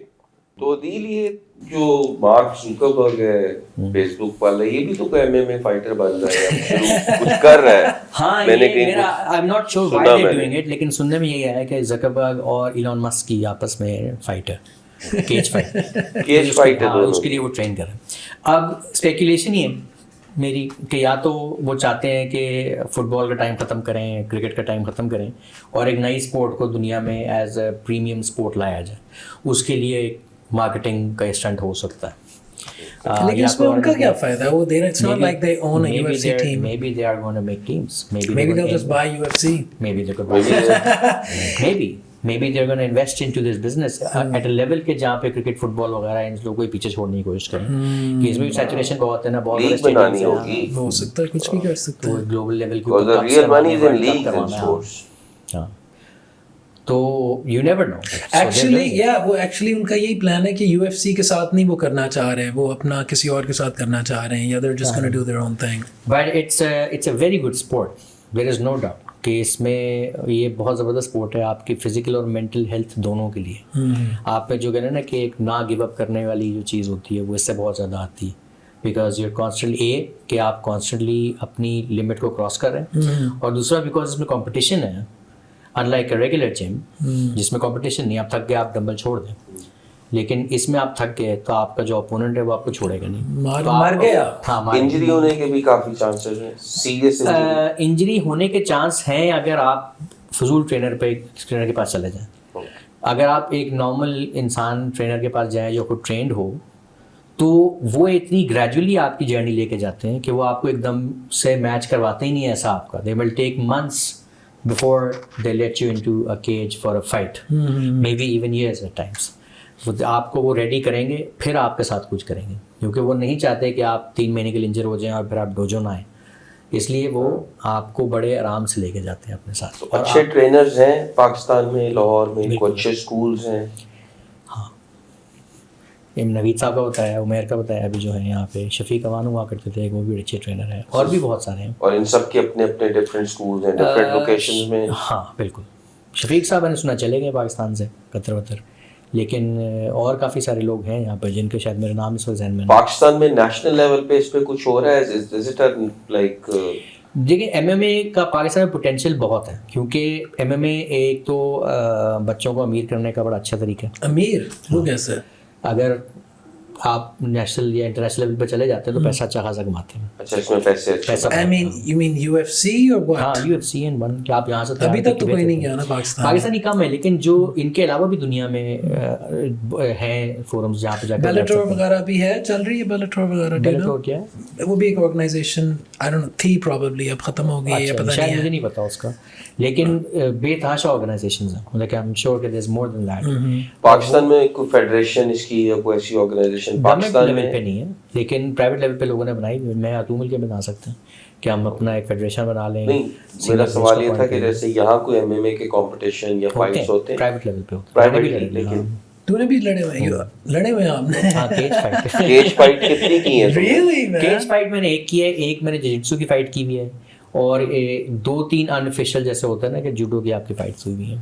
تو دل یہ جو مارک زوکربرگ ہے فیس بک والا, یہ بھی تو کوئی MMA فائٹر بن رہا ہے, کچھ کر رہا ہے. ہاں میں نے میرا I am not sure why they doing it, لیکن سننے میں یہی آیا کہ زکربرگ اور ایلون مسک کی آپس میں فائٹ ہے, کیج فائٹ ہے, اس کے لیے وہ ٹرین کر رہے ہیں. اب اسپیکولیشن ہی ہے میری کہ یا تو وہ چاہتے ہیں کہ فٹ بال کا ٹائم ختم کریں, کرکٹ کا ٹائم ختم کریں, اور ایک نئی اسپورٹ کو دنیا میں ایز اے پریمیم اسپورٹ لایا جائے. اس کے لیے ایک مارکیٹنگ کا اسٹنٹ ہو سکتا ہے. لیکن اس میں ان کا کیا فائدہ ہے, وہ it's not like they own a UFC team. Maybe they are going to make teams. Maybe they'll just buy UFC. Maybe they could buy maybe they're going to invest into this business at a level کہ جہاں پہ cricket fit بال وغیرہ ان لوگوں کو پیچھے چھوڑنے کی کوشش کریں, کہ اس میں سیچوریشن بہت ہے نا, بہت بڑے بنانی ہوگی, ہو سکتا ہے کچھ بھی کر سکتے ہیں global level because the real money is in leagues and sports. ہاں تو یو نیور نو. ایکچولی ان کا یہی پلان ہے کہ UFC کے ساتھ نہیں وہ کرنا چاہ رہے ہیں, وہ اپنا کسی اور کے ساتھ کرنا چاہ رہے ہیں, یا they're just going to do their own thing. But it's a very good sport, there is no doubt کہ اس میں یہ بہت زبردست اسپورٹ ہے آپ کی فزیکل اور مینٹل ہیلتھ دونوں کے لیے. آپ میں جو کہنا نا کہ ایک نہ گیو اپ کرنے والی جو چیز ہوتی ہے وہ اس سے بہت زیادہ آتی ہے, بیکاز یو کانسٹنٹلی کہ آپ کانسٹنٹلی اپنی لمٹ کو کراس کر رہے ہیں, اور دوسرا بیکاز اس میں کمپٹیشن ہے, انلائک اے ریگولر جم جس میں کمپٹیشن نہیں, آپ تھک گئے آپ ڈمبل چھوڑ دیں, لیکن اس میں آپ تھک گئے تو آپ کا جو اپوننٹ ہے وہ آپ کو چھوڑے گا نہیں, مر گیا. ہاں انجری ہونے کے بھی کافی چانسز ہیں, سیریس انجری ہونے کے چانس ہیں اگر آپ فضول ٹرینر کے پاس چلے جائیں. اگر آپ ایک نارمل انسان ٹرینر کے پاس جائیں جو خود ٹرینڈ ہو, تو وہ اتنی گریجولی آپ کی جرنی لے کے جاتے ہیں کہ وہ آپ کو ایک دم سے میچ کرواتے ہی نہیں ایسا آپ کا. دے ول ٹیک months before they let you into a cage for a fight, maybe even years at times. آپ کو وہ ریڈی کریں گے, پھر آپ کے ساتھ کچھ کریں گے, کیونکہ وہ نہیں چاہتے کہ آپ 3 مہینے کے لیے انجر ہو جائیں اور پھر آپ ڈوجو نہ آئیں, اس لیے وہ آپ کو بڑے آرام سے لے کے جاتے ہیں اپنے ساتھ. اچھے ٹرینرز ہیں پاکستان میں, لاہور میں اچھے اسکولز ہیں. ہاں نوید صاحب کا بتایا, عمیر کا بتایا, ابھی جو ہے یہاں پہ شفیق اوان ہوا کرتے تھے, وہ بھی اچھے ٹرینر ہیں, اور بھی بہت سارے ہیں, اور ان سب کے اپنے اپنے ڈفرینٹ اسکولز ہیں ڈفرینٹ لوکیشنز میں. ہاں بالکل. شفیق صاحب نے سنا چلے گئے پاکستان سے قطر وطر, لیکن اور کافی سارے لوگ ہیں یہاں پہ جن کے شاید میرے نام اس وقت ذہن میں. پاکستان میں نیشنل لیول پہ اس پہ کچھ ہو رہا ہے, از اٹ لائک دیکھیں MMA کا پاکستان میں پوٹینشیل بہت ہے, کیونکہ MMA ایک تو بچوں کو امیر کرنے کا بڑا اچھا طریقہ ہے. امیر وہ کیسے؟ اگر آپ نیشنل یا انٹرنیشنل لیول پہ چلے جاتے ہیں تو پیسہ اچھا خاصا کماتے ہیں. اچھا اس میں پیسہ I mean you mean UFC or what? ہاں UFC and one کہ آپ یہاں سے ابھی تک تو کوئی نہیں گیا نا پاکستانی کم ہے, لیکن جو ان کے علاوہ بھی دنیا میں ہیں فورمز جہاں پہ جا کے بیلاٹور وغیرہ بھی ہے, چل رہی ہے بیلاٹور وغیرہ. بیلاٹور کیا ہے؟ وہ بھی ایک آرگنائزیشن I don't know تھی probably, اب ختم ہو گئی ہے, پتہ نہیں شاید مجھے نہیں پتا اس کا, لیکن بے تحاشا آرگنائزیشنز ہیں, لیکن I'm sure کہ there's more than that. Pakistan میں کوئی فیڈریشن اس کی یا کوئی ایسی آرگنائزیشن پاکستان میں پہ نہیں ہے, لیکن پرائیویٹ لیول پہ لوگوں نے بنائی. میں اتومل کے بتا سکتے ہیں کہ ہم اپنا ایک فیڈریشن بنا لیں. نہیں میرا سوال یہ تھا کہ جیسے یہاں کوئی MMA کے کمپٹیشن یا فائٹس ہوتے ہیں پرائیویٹ لیول پہ, پرائیویٹلی, لیکن تو نے بھی لڑے ہوئے آپ نے. ہاں کیج فائٹ کتنی کی ہیں؟ کیج فائٹ میں نے ایک کی ہے, ایک میں نے جوجیٹسو کی فائٹ کی ہوئی ہے, اور 2-3 انفیشل جیسے ہوتا ہے نا کہ جوڈو کی آپ کی فائٹس ہوئی ہوئی ہیں.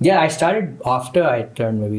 Yeah, I started after I turned maybe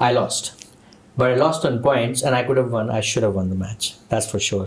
I lost but I lost on points and I could have won I should have won the match that's for sure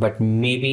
but maybe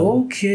Okay,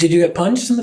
Did you get punched in the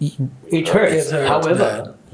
It hurts. It hurts However, bad.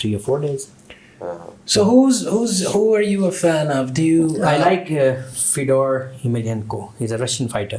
3 or 4 days. So who are you a fan of? Do you I like Fedor Emelianenko. He's a Russian fighter.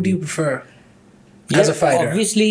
do you prefer as a fighter? Obviously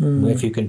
if you can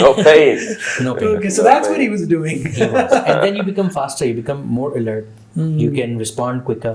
no pain no pain okay so that's what he was doing and then you become faster you become more alert you can respond quicker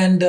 and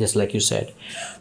just like you said,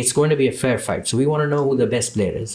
It's going to be a fair fight, so we want to know who the best player is.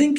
think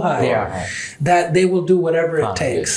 high that they will do whatever it takes.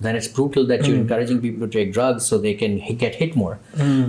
then it's brutal that you're encouraging people to take drugs so they can get hit more.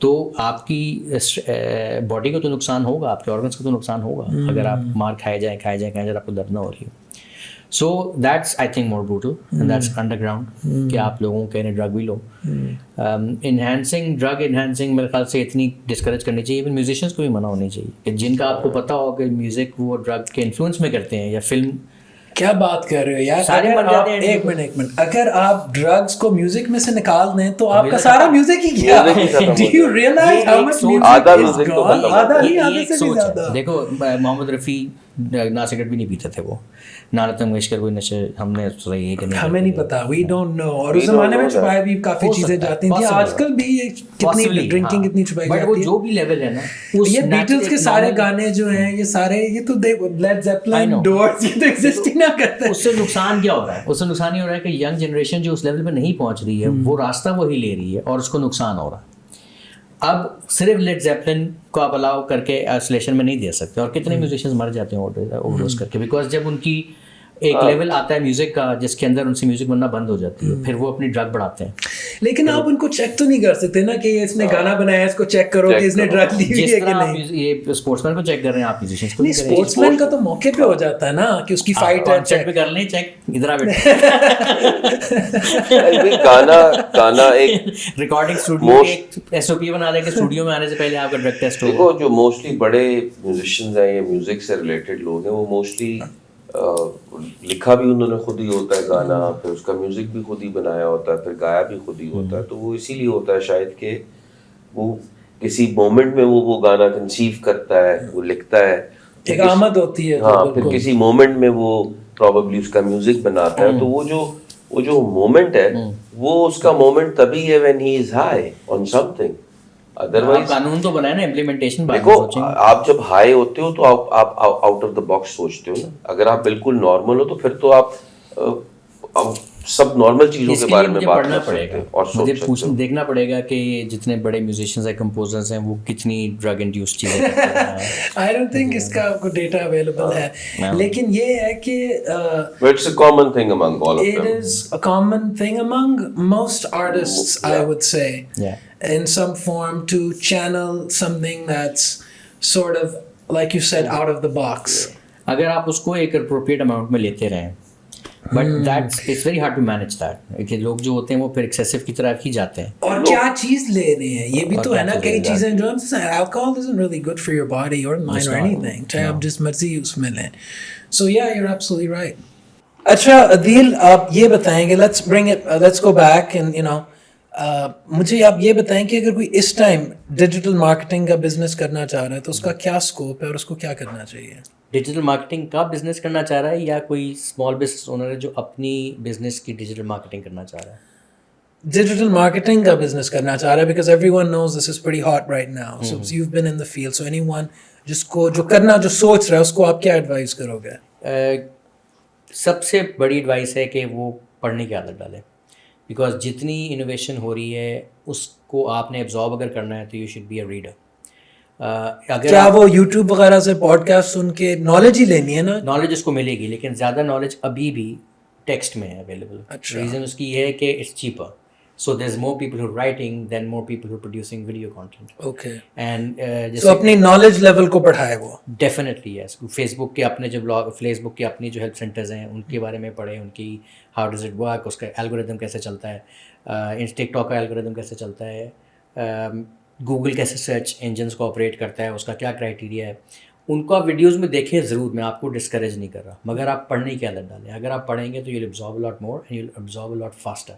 تو آپ کی body کو تو نقصان ہوگا, آپ کے organs کو تو نقصان ہوگا اگر آپ مار کھائے جائیں اگر آپ کو درد نہ ہو رہی ہو. So that's I think more brutal and that's underground کہ آپ لوگوں کو کہنے ڈرگ بھی لو. ڈرگ انہینسنگ میرے خیال سے اتنی ڈسکریج کرنی چاہیے, ایون میوزیشینس کو بھی منع ہونی چاہیے کہ جن کا آپ کو پتہ ہو کہ میوزک وہ ڈرگ کے انفلوئنس میں کرتے ہیں یا فلم. کیا بات کر رہے ہو یار, اگر آپ ایک منٹ اگر آپ ڈرگس کو میوزک میں سے نکال دیں تو آپ کا سارا میوزک ہی کیا. Do you realize how much music is gone? آدھا ہی, آدھے سے بھی زیادہ. دیکھو محمد رفیع نہ سگریٹ بھی نہیں پیتے تھے, وہ نہ لتا منگیشکر کوئی نشے, ہم نے سنا یہ کہ ہمیں نہیں پتا, وی ڈونٹ نو. اور اس زمانے میں چھپائے بھی کافی چیزیں جاتی تھیں, آج کل بھی کتنی ڈرنکنگ کتنی چھپائی جاتی ہے. بٹ وہ جو بھی لیول ہے نا, یہ بیٹلز کے سارے گانے جو ہیں یہ سارے, یہ تو لیڈ زیپلن, ڈورز, یہ تو ایگزسٹ ہی نہ کرتے. اس سے نقصان کیا ہو رہا ہے؟ اس سے نقصان یہ ہو رہا ہے کہ ینگ جنریشن جو اس لیول پہ نہیں پہنچ رہی ہے وہ راستہ وہی لے رہی ہے اور اس کو نقصان ہو رہا ہے. اب صرف لیڈ زیپلن کو آپ الاؤ کر کے آئسولیشن میں نہیں دے سکتے, اور کتنے میوزیشینز مر جاتے ہیں اوور ڈوز کر کے, بیکاز جب ان کی ایک لیول آتا ہے میوزک کا جس کے اندر ان سے میوزک بننا بند ہو جاتی ہے, پھر وہ اپنی ڈرگ بڑھاتے ہیں. لیکن آپ ان کو چیک تو نہیں کر سکتے نا کہ اس نے گانا بنایا ہے, اس کو چیک کرو کہ اس نے ڈرگ لی ہوئی ہے کہ نہیں. یہ اسپورٹس مین کو چیک کر رہے ہیں, آپ میوزیشینز کو نہیں. اسپورٹس مین کا تو موقع پہ ہو جاتا ہے نا کہ اس کی فائٹ ہے, چیک پہ کر لیں, چیک ادھر آ گانا ایک ریکارڈنگ اسٹوڈیو ایک ایس او پی بنا لیں کہ اسٹوڈیو میں آنے سے پہلے آپ کا ڈرگ ٹیسٹ ہو. دیکھو جو موسٹلی بڑے میوزیشینز ہیں یا میوزک سے ریلیٹڈ لوگ ہیں, وہ موسٹلی لکھا بھی انہوں نے خود ہی ہوتا ہے گانا, پھر اس کا میوزک بھی خود ہی بنایا ہوتا ہے, پھر گایا بھی خود ہی ہوتا ہے. تو وہ اسی لیے ہوتا ہے شاید کہ وہ کسی مومنٹ میں وہ گانا کنسیو کرتا ہے, وہ لکھتا ہے, ایک آمد ہوتی ہے. ہاں, پھر کسی مومنٹ میں وہ پروبیبلی اس کا میوزک بناتا ہے. تو وہ جو مومنٹ ہے وہ اس کا مومنٹ تبھی ہے when he is high on something. Otherwise قانون تو بنائے نا, امپلیمنٹیشن. دیکھو آپ جب ہائی ہوتے ہو تو آپ آؤٹ آف دا باکس سوچتے ہو نا. اگر آپ بالکل نارمل ہو تو پھر تو آپ سب نارمل چیزوں کے بارے میں بات کر سکتے ہیں اور مجھے دیکھنا پڑے گا کہ یہ جتنے بڑے میوزیشینز ہیں, کمپوزرز ہیں, وہ کتنی ڈرگ انڈیوس چیزیں کرتے ہیں. آئی ڈونٹ تھنک اس کا آپ کو ڈیٹا اویلیبل ہے, لیکن یہ ہے کہ it's a common thing among all of it them. is a common thing among most artists, I would say, in some form, to channel something that's sort of, like you said, out of the box. اگر آپ اس کو ایک appropriate amount میں لیتے رہیں, but that's it's very hard to manage that, کہ لوگ جو ہوتے ہیں وہ پھر ایکسیسو کی طرف ہی جاتے ہیں. اور کیا چیز لے رہے ہیں یہ بھی تو ہے نا, کئی چیزیں جو alcohol isn't really good for your body or mind or anything, چاہے آپ جس مرضی اس میں لیں. So yeah, you're absolutely right. اچھا عدیل, آپ یہ بتائیں گے, let's go back and you know, مجھے آپ یہ بتائیں کہ اگر کوئی اس ٹائم ڈیجیٹل مارکیٹنگ کا بزنس کرنا چاہ رہا ہے تو اس کا کیا اسکوپ ہے اور اس کو کیا کرنا چاہیے؟ ڈیجیٹل مارکیٹنگ کا بزنس کرنا چاہ رہا ہے یا کوئی اسمال بزنس اونر ہے جو اپنی بزنس کی ڈیجیٹل مارکیٹنگ کرنا چاہ رہا ہے؟ ڈیجیٹل مارکیٹنگ کا بزنس کرنا چاہ رہا ہے, because everyone knows this is pretty hot right now, so you been in the field, so anyone جس کو جو کرنا, جو سوچ رہا ہے, اس کو آپ کیا ایڈوائز کرو گے؟ سب سے بڑی ایڈوائس ہے کہ وہ پڑھنے کی عادت ڈالیں, بیکاز جتنی انوویشن ہو رہی ہے اس کو آپ نے ایبزارب اگر کرنا ہے تو you should be a reader. کیا وہ یوٹیوب وغیرہ سے پوڈ کاسٹ سن کے نالج ہی لینی ہے نا؟ نالج اس کو ملے گی, لیکن زیادہ نالج ابھی بھی ٹیکسٹ میں ہے اویلیبل. ریزن اس کی یہ ہے کہ it's cheaper, so there is more people who writing than more people who producing video content. Okay, and تو اپنی نالج لیول کو بڑھائے وہ. Definitely yes. فیس بک کے اپنے جو بلاگ, فیس بک کے اپنی جو ہیلپ سینٹرز ہیں ان کے بارے میں پڑھیں, ان کی ہاؤ ڈز اٹ ورک, اس کا الگوریدم کیسے چلتا ہے, ٹک ٹاک کا الگوریدم کیسے چلتا ہے, گوگل کیسے سرچ انجنس کو آپریٹ کرتا ہے, اس کا کیا کرائٹیریا ہے, ان کو آپ ویڈیوز میں دیکھیں ضرور. میں آپ کو ڈسکریج نہیں کر رہا, مگر آپ پڑھنے کی عادت ڈالیں. اگر آپ پڑھیں گے تو you will absorb a lot more and you will absorb a lot faster.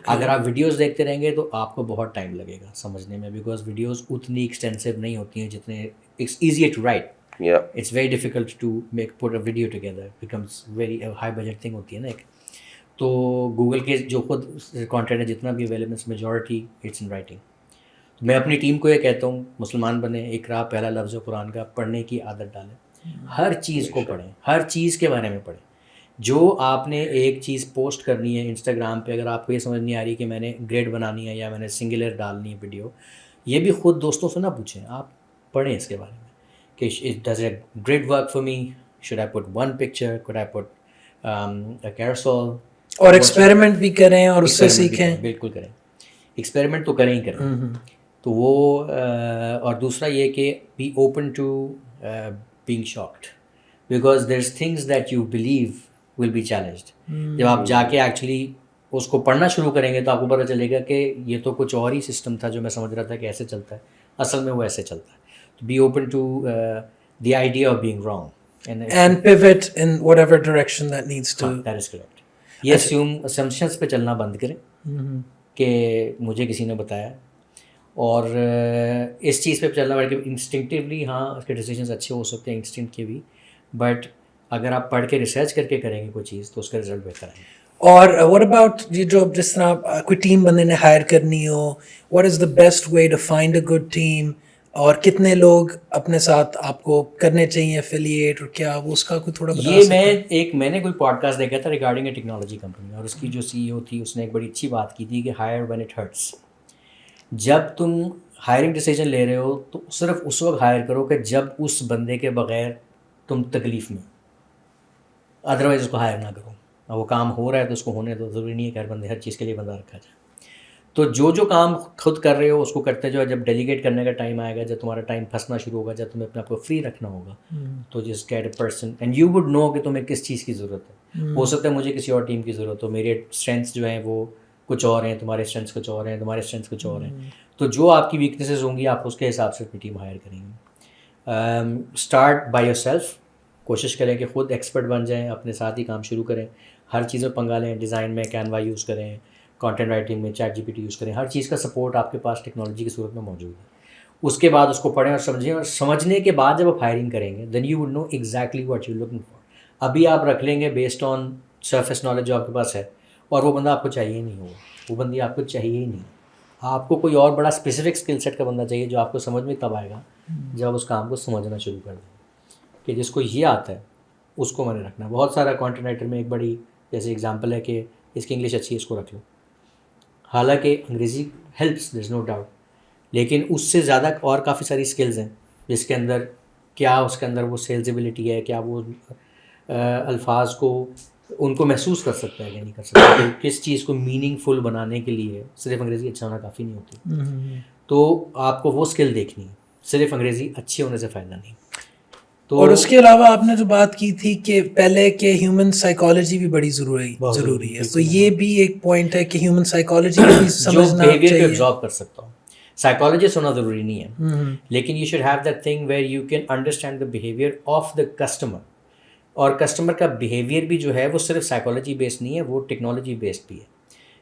اگر آپ ویڈیوز دیکھتے رہیں گے تو آپ کو بہت ٹائم لگے گا سمجھنے میں, بیکاز ویڈیوز اتنی ایکسٹینسو نہیں ہوتی ہیں جتنے. It's easy to write, it's very difficult to make put a video together, becomes very high budget thing ہوتی ہے نا ایک. تو گوگل کے جو خود کانٹینٹ ہے جتنا بھی اویلیبل ہے میجورٹی اٹس ان رائٹنگ. میں اپنی ٹیم کو یہ کہتا ہوں, مسلمان بنے, اقرا پہلا لفظ ہے قرآن کا, پڑھنے کی عادت ڈالیں. ہر چیز کو پڑھیں, ہر چیز کے بارے میں پڑھیں. جو آپ نے ایک چیز پوسٹ کرنی ہے انسٹاگرام پہ, اگر آپ کو یہ سمجھ نہیں آ رہی کہ میں نے گریڈ بنانی ہے یا میں نے سنگولر ڈالنی ہے ویڈیو, یہ بھی خود دوستوں سے نہ پوچھیں, آپ پڑھیں اس کے بارے میں کہ does it great work for me, should I put one picture, could I put a carousel, اور ایکسپیریمنٹ بھی کریں اور اس سے سیکھیں. بالکل کریں, ایکسپیریمنٹ تو کریں ہی کریں. تو وہ اور دوسرا یہ کہ be open to being shocked because there is things that you believe will be challenged. جب آپ جا کے ایکچولی اس کو پڑھنا شروع کریں گے تو آپ کو پتہ چلے گا کہ یہ تو کچھ اور ہی سسٹم تھا جو میں سمجھ رہا تھا کہ ایسے چلتا ہے, اصل میں وہ ایسے چلتا ہے. تو be open to the idea of being wrong and pivot in whatever direction that needs to. That is correct. یہ assumptions پہ چلنا بند کریں کہ مجھے کسی نے بتایا, اور اس چیز پہ چلنا پڑے کہ انسٹنکٹیولی ہاں اس کے ڈیسیجنس اچھے ہو سکتے ہیں انسٹنکٹ کے بھی, بٹ اگر آپ پڑھ کے ریسرچ کر کے کریں گے کوئی چیز تو اس کا رزلٹ بہتر آئے گا. اور what about یہ جو جس طرح کوئی ٹیم بندے نے ہائر کرنی ہو, what is the best way to find a good team, اور کتنے لوگ اپنے ساتھ آپ کو کرنے چاہیے افیلیٹ, اور کیا وہ اس کا کوئی تھوڑا بتا یہ میں نے کوئی پوڈ کاسٹ دیکھا تھا ریگارڈنگ اے ٹیکنالوجی کمپنی, اور اس کی جو سی ای او تھی اس نے ایک بڑی اچھی بات کی تھی کہ ہائر وین اٹ ہرٹس. جب تم ہائرنگ ڈیسیجن لے رہے ہو تو صرف اس وقت ہائر کرو کہ جب اس بندے کے بغیر تم تکلیف میں, ادروائز اس کو ہائر نہ کرو. وہ کام ہو رہا ہے تو اس کو ہونے دو, ضروری نہیں ہے کہ ہر بندے ہر چیز کے لیے بندہ رکھا جائے. تو جو کام خود کر رہے ہو اس کو کرتے جاؤ. جب ڈیلیگیٹ کرنے کا ٹائم آئے گا, جب تمہارا ٹائم پھنسنا شروع ہوگا, جب تمہیں اپنے آپ کو فری رکھنا ہوگا, تو just get a person and you would know کہ تمہیں کس چیز کی ضرورت ہے. ہو سکتا ہے مجھے کسی اور ٹیم کی ضرورت ہو, میرے اسٹرینتھس جو ہیں وہ کچھ اور ہیں, تمہارے اسٹرینتھس کچھ اور ہیں, تمہارے اسٹرینتھس کچھ اور ہیں. تو جو آپ کی ویکنیسز ہوں گی آپ اس کے حساب سے اپنی ٹیم ہائر کریں گے. اسٹارٹ بائی یور سیلف, کوشش کریں کہ خود ایکسپرٹ بن جائیں, اپنے ساتھ ہی کام شروع کریں, ہر چیز میں پنگا لیں. ڈیزائن میں کینوا یوز کریں, کانٹینٹ رائٹنگ میں chat G P T use کریں, ہر چیز کا سپورٹ آپ کے پاس ٹیکنالوجی کی صورت میں موجود ہے. اس کے بعد اس کو پڑھیں اور سمجھیں, اور سمجھنے کے بعد جب آپ ہائرنگ کریں گے then you would know exactly what you looking for. ابھی آپ رکھ لیں گے بیسڈ آن سرفیس نالج جو آپ کے پاس ہے, اور وہ بندہ آپ کو چاہیے ہی نہیں ہوگا, وہ بندی آپ کو چاہیے ہی نہیں. آپ کو کوئی اور بڑا اسپیسیفک اسکل سیٹ کا بندہ چاہیے جو آپ کو سمجھ میں تب آئے گا جب آپ اس کام کو سمجھنا شروع کر دیں کہ جس کو یہ آتا ہے اس کو میں نے رکھنا ہے. بہت سارا کانٹینٹ رائٹر میں ایک بڑی جیسے اگزامپل ہے کہ اس کی انگلش اچھی ہے اس کو رکھ لو. حالانکہ انگریزی ہیلپس دیر از نو ڈاؤٹ, لیکن اس سے زیادہ اور کافی ساری اسکلز ہیں جس کے اندر کیا اس کے اندر وہ سیلزیبلٹی ہے, کیا وہ الفاظ کو ان کو محسوس کر سکتا ہے کہ نہیں کر سکتا, کہ کس چیز کو میننگ فل بنانے کے لیے صرف انگریزی اچھا ہونا کافی نہیں ہوتی. تو آپ کو وہ اسکل دیکھنی ہے, صرف انگریزی اچھی ہونے سے فائدہ نہیں. تو اور اس کے علاوہ آپ نے جو بات کی تھی کہ پہلے کہ ہیومن سائیکالوجی بھی بڑی ضروری ہے, تو یہ بھی ایک پوائنٹ ہے کہ ہیومن سائیکالوجی بھی سمجھنا بیہیویئر کو چاہیے. ایبزارب کر سکتا ہوں. سائیکالوجسٹ ہونا ضروری نہیں ہے, لیکن you should have that thing where you can understand the behaviour of the customer. اور کسٹمر کا بیہیویئر بھی جو ہے وہ صرف سائیکالوجی بیسڈ نہیں ہے, وہ ٹیکنالوجی بیسڈ بھی ہے,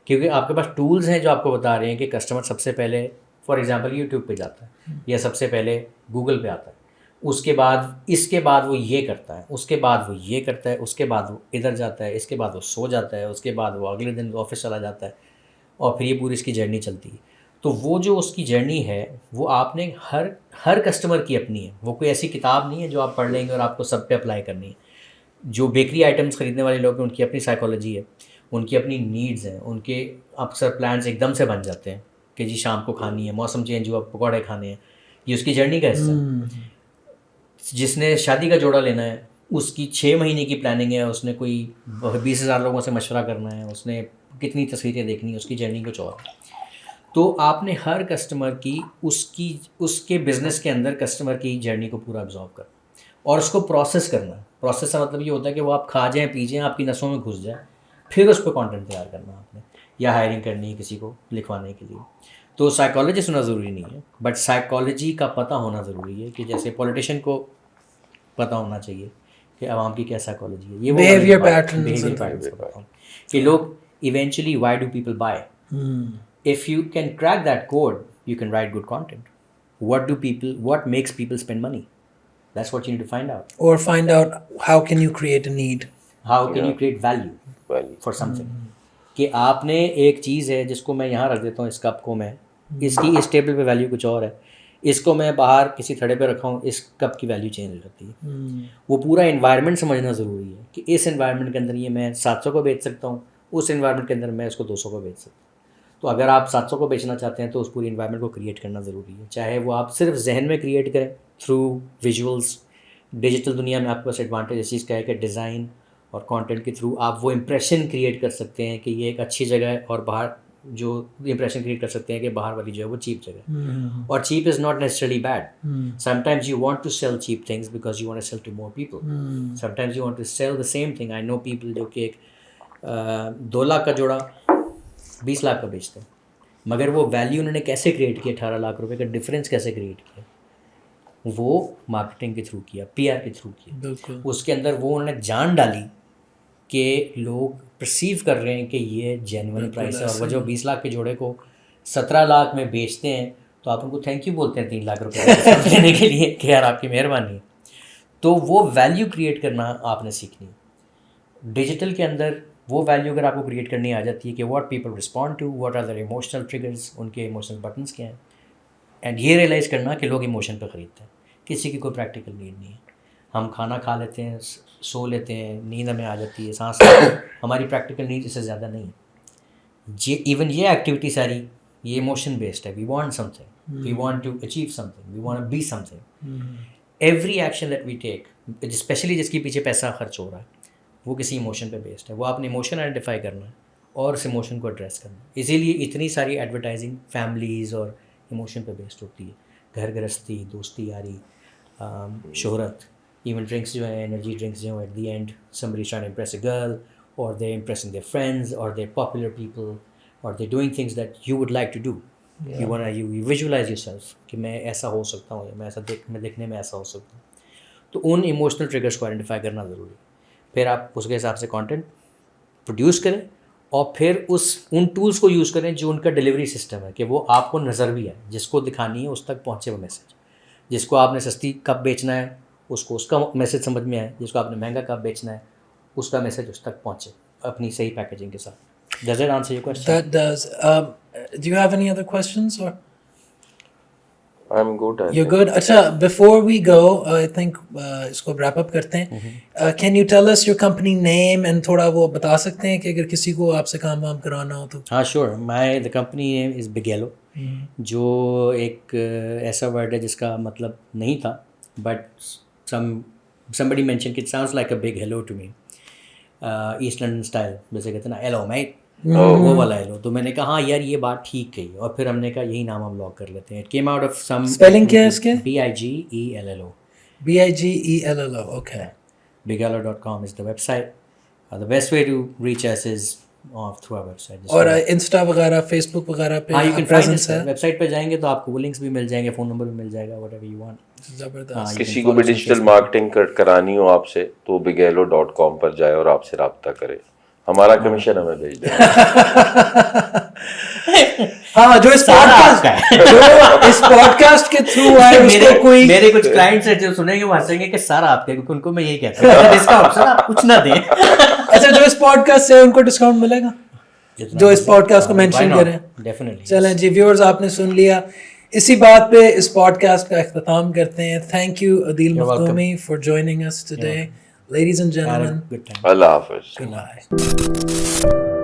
کیونکہ آپ کے پاس ٹولز ہیں جو آپ کو بتا رہے ہیں کہ کسٹمر سب سے پہلے فار ایگزامپل یوٹیوب پہ جاتا ہے, یا سب سے پہلے گوگل پہ آتا ہے, اس کے بعد اس کے بعد وہ یہ کرتا ہے, اس کے بعد وہ یہ کرتا ہے, اس کے بعد وہ ادھر جاتا ہے, اس کے بعد وہ سو جاتا ہے, اس کے بعد وہ اگلے دن آفس چلا جاتا ہے, اور پھر یہ پوری اس کی جرنی چلتی ہے. تو وہ جو اس کی جرنی ہے وہ آپ نے ہر کسٹمر کی اپنی ہے, وہ کوئی ایسی کتاب نہیں ہے جو آپ پڑھ لیں گے اور آپ کو سب پہ اپلائی کرنی ہے. جو بیکری آئٹمس خریدنے والے لوگ ہیں ان کی اپنی سائیکالوجی ہے, ان کی اپنی نیڈز ہیں, ان کے اکثر پلانس ایک دم سے بن جاتے ہیں کہ جی شام کو کھانی ہے, موسم چینج ہوا پکوڑے کھانے ہیں, یہ اس کی جرنی کا حصہ ہے. جس نے شادی کا جوڑا لینا ہے اس کی 6 مہینے کی پلاننگ ہے, اس نے کوئی 20,000 لوگوں سے مشورہ کرنا ہے, اس نے کتنی تصویریں دیکھنی ہیں, اس کی جرنی کچھ اور ہے. تو آپ نے ہر کسٹمر کی اس کے بزنس کے اندر کسٹمر کی جرنی کو پورا ابزارو کرنا اور اس کو پروسیس کرنا. پروسیس کا مطلب یہ ہوتا ہے کہ وہ آپ کھا جائیں پی جائیں, آپ کی نسوں میں گھس جائیں, پھر اس پہ کانٹینٹ تیار کرنا آپ نے, یا ہائرنگ کرنی ہے کسی کو لکھوانے کے لیے. تو سائیکالوجسٹ ہونا ضروری نہیں ہے, بٹ سائیکالوجی کا پتہ ہونا ضروری ہے, کہ جیسے پولیٹیشین کو پتہ ہونا چاہیے کہ عوام کی کیا سائیکالوجی ہے, یہ بیہیویئر پیٹرنز کہ لوگ eventually why do people by. If you can crack that code, you can write good content. What makes people spend money? That's what you need to find out. Or find out how can you create a need. How can you create value for something? کہ آپ نے ایک چیز ہے جس کو میں یہاں رکھ دیتا ہوں, اس کپ کو میں, اس کی اس ٹیبل پہ ویلیو کچھ اور ہے, اس کو میں باہر کسی تھڑے پہ رکھا ہوں, اس کپ کی ویلیو چینج ہو جاتی ہے. وہ پورا انوائرمنٹ سمجھنا ضروری ہے کہ اس انوائرمنٹ کے اندر یہ میں 700 کو بیچ سکتا ہوں, اس انوائرمنٹ کے اندر میں اس کو 200 کو بیچ سکتا ہوں. تو اگر آپ 700 کو بیچنا چاہتے ہیں تو اس پوری انوائرمنٹ کو کریٹ کرنا ضروری ہے, چاہے وہ آپ صرف ذہن میں کریٹ کریں تھرو ویژولس. ڈیجیٹل دنیا میں آپ کے پاس ایڈوانٹیج اس چیز کا ہے کہ ڈیزائن اور کانٹینٹ کے تھرو آپ وہ امپریشن کریٹ کر سکتے ہیں کہ یہ ایک اچھی جگہ ہے, اور باہر جو امپریشن کریٹ کر سکتے ہیں کہ باہر والی جو ہے وہ چیپ جگہ. اور cheap is not necessarily bad. Sometimes you want to sell cheap things because you want to sell to more people. Sometimes you want to sell the same thing. I know people جو کہ ایک 2 لاکھ کا جوڑا 20 لاکھ کا بیچتے ہیں, مگر وہ ویلیو انہوں نے کیسے کریٹ کیا, 18 لاکھ روپے کا ڈفرینس کیسے کریٹ کیا, وہ مارکیٹنگ کے تھرو کیا, پی آر کے تھرو کیا. اس کے اندر وہ انہوں نے جان ڈالی کہ لوگ پرسیو کر رہے ہیں کہ یہ جینون پرائس ہے, اور وہ جو 20 لاکھ کے جوڑے کو 17 لاکھ میں بیچتے ہیں تو آپ ان کو تھینک یو بولتے ہیں 3 لاکھ روپے دینے کے لیے کہ یار آپ کی مہربانی ہے. تو وہ ویلیو کریٹ کرنا آپ نے سیکھنی. ڈیجیٹل کے اندر وہ ویلیو اگر آپ کو کریٹ کرنی آ جاتی ہے کہ what people respond to, what are their emotional triggers, ان کے ایموشنل بٹنس کیا ہیں, اینڈ یہ ریئلائز کرنا کہ لوگ ایموشن پہ خریدتے ہیں, کسی کی کوئی پریکٹیکل نیڈ نہیں ہے. ہم کھانا کھا لیتے ہیں, سو لیتے ہیں, نیند ہمیں آ جاتی ہے, سانس ہماری پریکٹیکل نیڈ اس سے زیادہ نہیں ہے. ایون یہ ایکٹیویٹی ساری یہ ایموشن بیسڈ ہے. We want something, we want to achieve something, we want be something. Every action that we take, especially جس کے پیچھے پیسہ خرچ ہو رہا ہے, وہ کسی ایموشن پہ بیسڈ ہے. وہ اپنے ایموشن آئیڈینٹیفائی کرنا ہے اور اس ایموشن کو ایڈریس کرنا ہے. اسی لیے اتنی ساری ایڈورٹائزنگ فیملیز اور ایموشن پہ بیسڈ ہوتی ہے. گھر گرہستی, دوستی یاری, شہرت, ایون ڈرنکس جو ہیں, انرجی ڈرنکس جو ہیں, at the end somebody is trying to impress a girl, or they're impressing their friends, or they're popular people, or they're doing things that you would like to do. You visualize yourself کہ میں ایسا ہو سکتا ہوں, یا میں دیکھنے میں ایسا ہو سکتا ہوں. تو ان ایموشنل ٹریگرس کو آئیڈینٹیفائی کرنا ضروری ہے. پھر آپ اس کے حساب سے کانٹینٹ پروڈیوس کریں, اور پھر ان ٹولس کو یوز کریں جو ان کا ڈلیوری سسٹم ہے, کہ وہ آپ کو نظر بھی آئے, جس کو دکھانی ہے اس تک پہنچے وہ میسیج. جس کو آپ نے سستی کپ بیچنا ہے اس کو اس کا میسیج سمجھ میں آئے, جس کو آپ نے مہنگا کپ بیچنا ہے اس کا میسیج اس تک پہنچے اپنی صحیح پیکیجنگ کے ساتھ. Does that answer your question? That does. Do you have any other questions or? I'm good. You're good. اچھا, before we go, I think اس کو wrap up کرتے ہیں. Can you tell us your company name and تھوڑا وہ بتا سکتے ہیں کہ اگر کسی کو آپ سے کام وام کرانا ہو تو؟ ہاں sure. The company name is Bigelo, جو ایک ایسا ورڈ ہے جس کا مطلب نہیں تھا, but somebody mentioned it sounds like a big hello to me. East London style, جیسے کہتے ہیں نا hello mate, وہ والا hello. تو میں نے کہا ہاں یار یہ بات ٹھیک کہی, اور پھر ہم نے کہا یہی نام ہم لاک کر لیتے ہیں. It came out of some spelling کیا ہے اس کے؟ Bigelo. Bigelo. Okay. Bigelo.com is the website. The best way to reach us is through our website. اور انسٹا وغیرہ, فیس بک وغیرہ پہ پریزنس ہے؟ ویب سائٹ پہ جائیں گے تو آپ کو وہ لنکس بھی مل جائیں گے, فون نمبر بھی مل جائے گا, whatever you want. زبردست. کسی کو بھی ڈیجیٹل مارکیٹنگ کرانی ہو آپ سے تو bigelo.com پر جائے اور آپ سے رابطہ کرے. ہمارا کمیشن ہمیں بھیج دیں. ہاں, جو اس پوڈ کاسٹ کے تھرو آئے اس کو کوئی, میرے کچھ کلائنٹس ہیں جو سنیں گے وہ ہنسیں گے کہ سارا آپ کا, کیونکہ ان کو میں یہی کہتا ہوں ڈسکاؤنٹ سر آپ کچھ نہ دیں. اچھا, جو اس پوڈ کاسٹ سے ان کو ڈسکاؤنٹ ملے گا جو اس پوڈ کاسٹ کو مینشن کریں؟ ڈیفینیٹلی. چلیں جی ویورز, آپ نے سن لیا. اسی بات پہ اس پوڈ کاسٹ کا اختتام کرتے ہیں. Thank you Adeel Makhdoomi for joining us today. Ladies and gentlemen, اللہ حافظ. good night.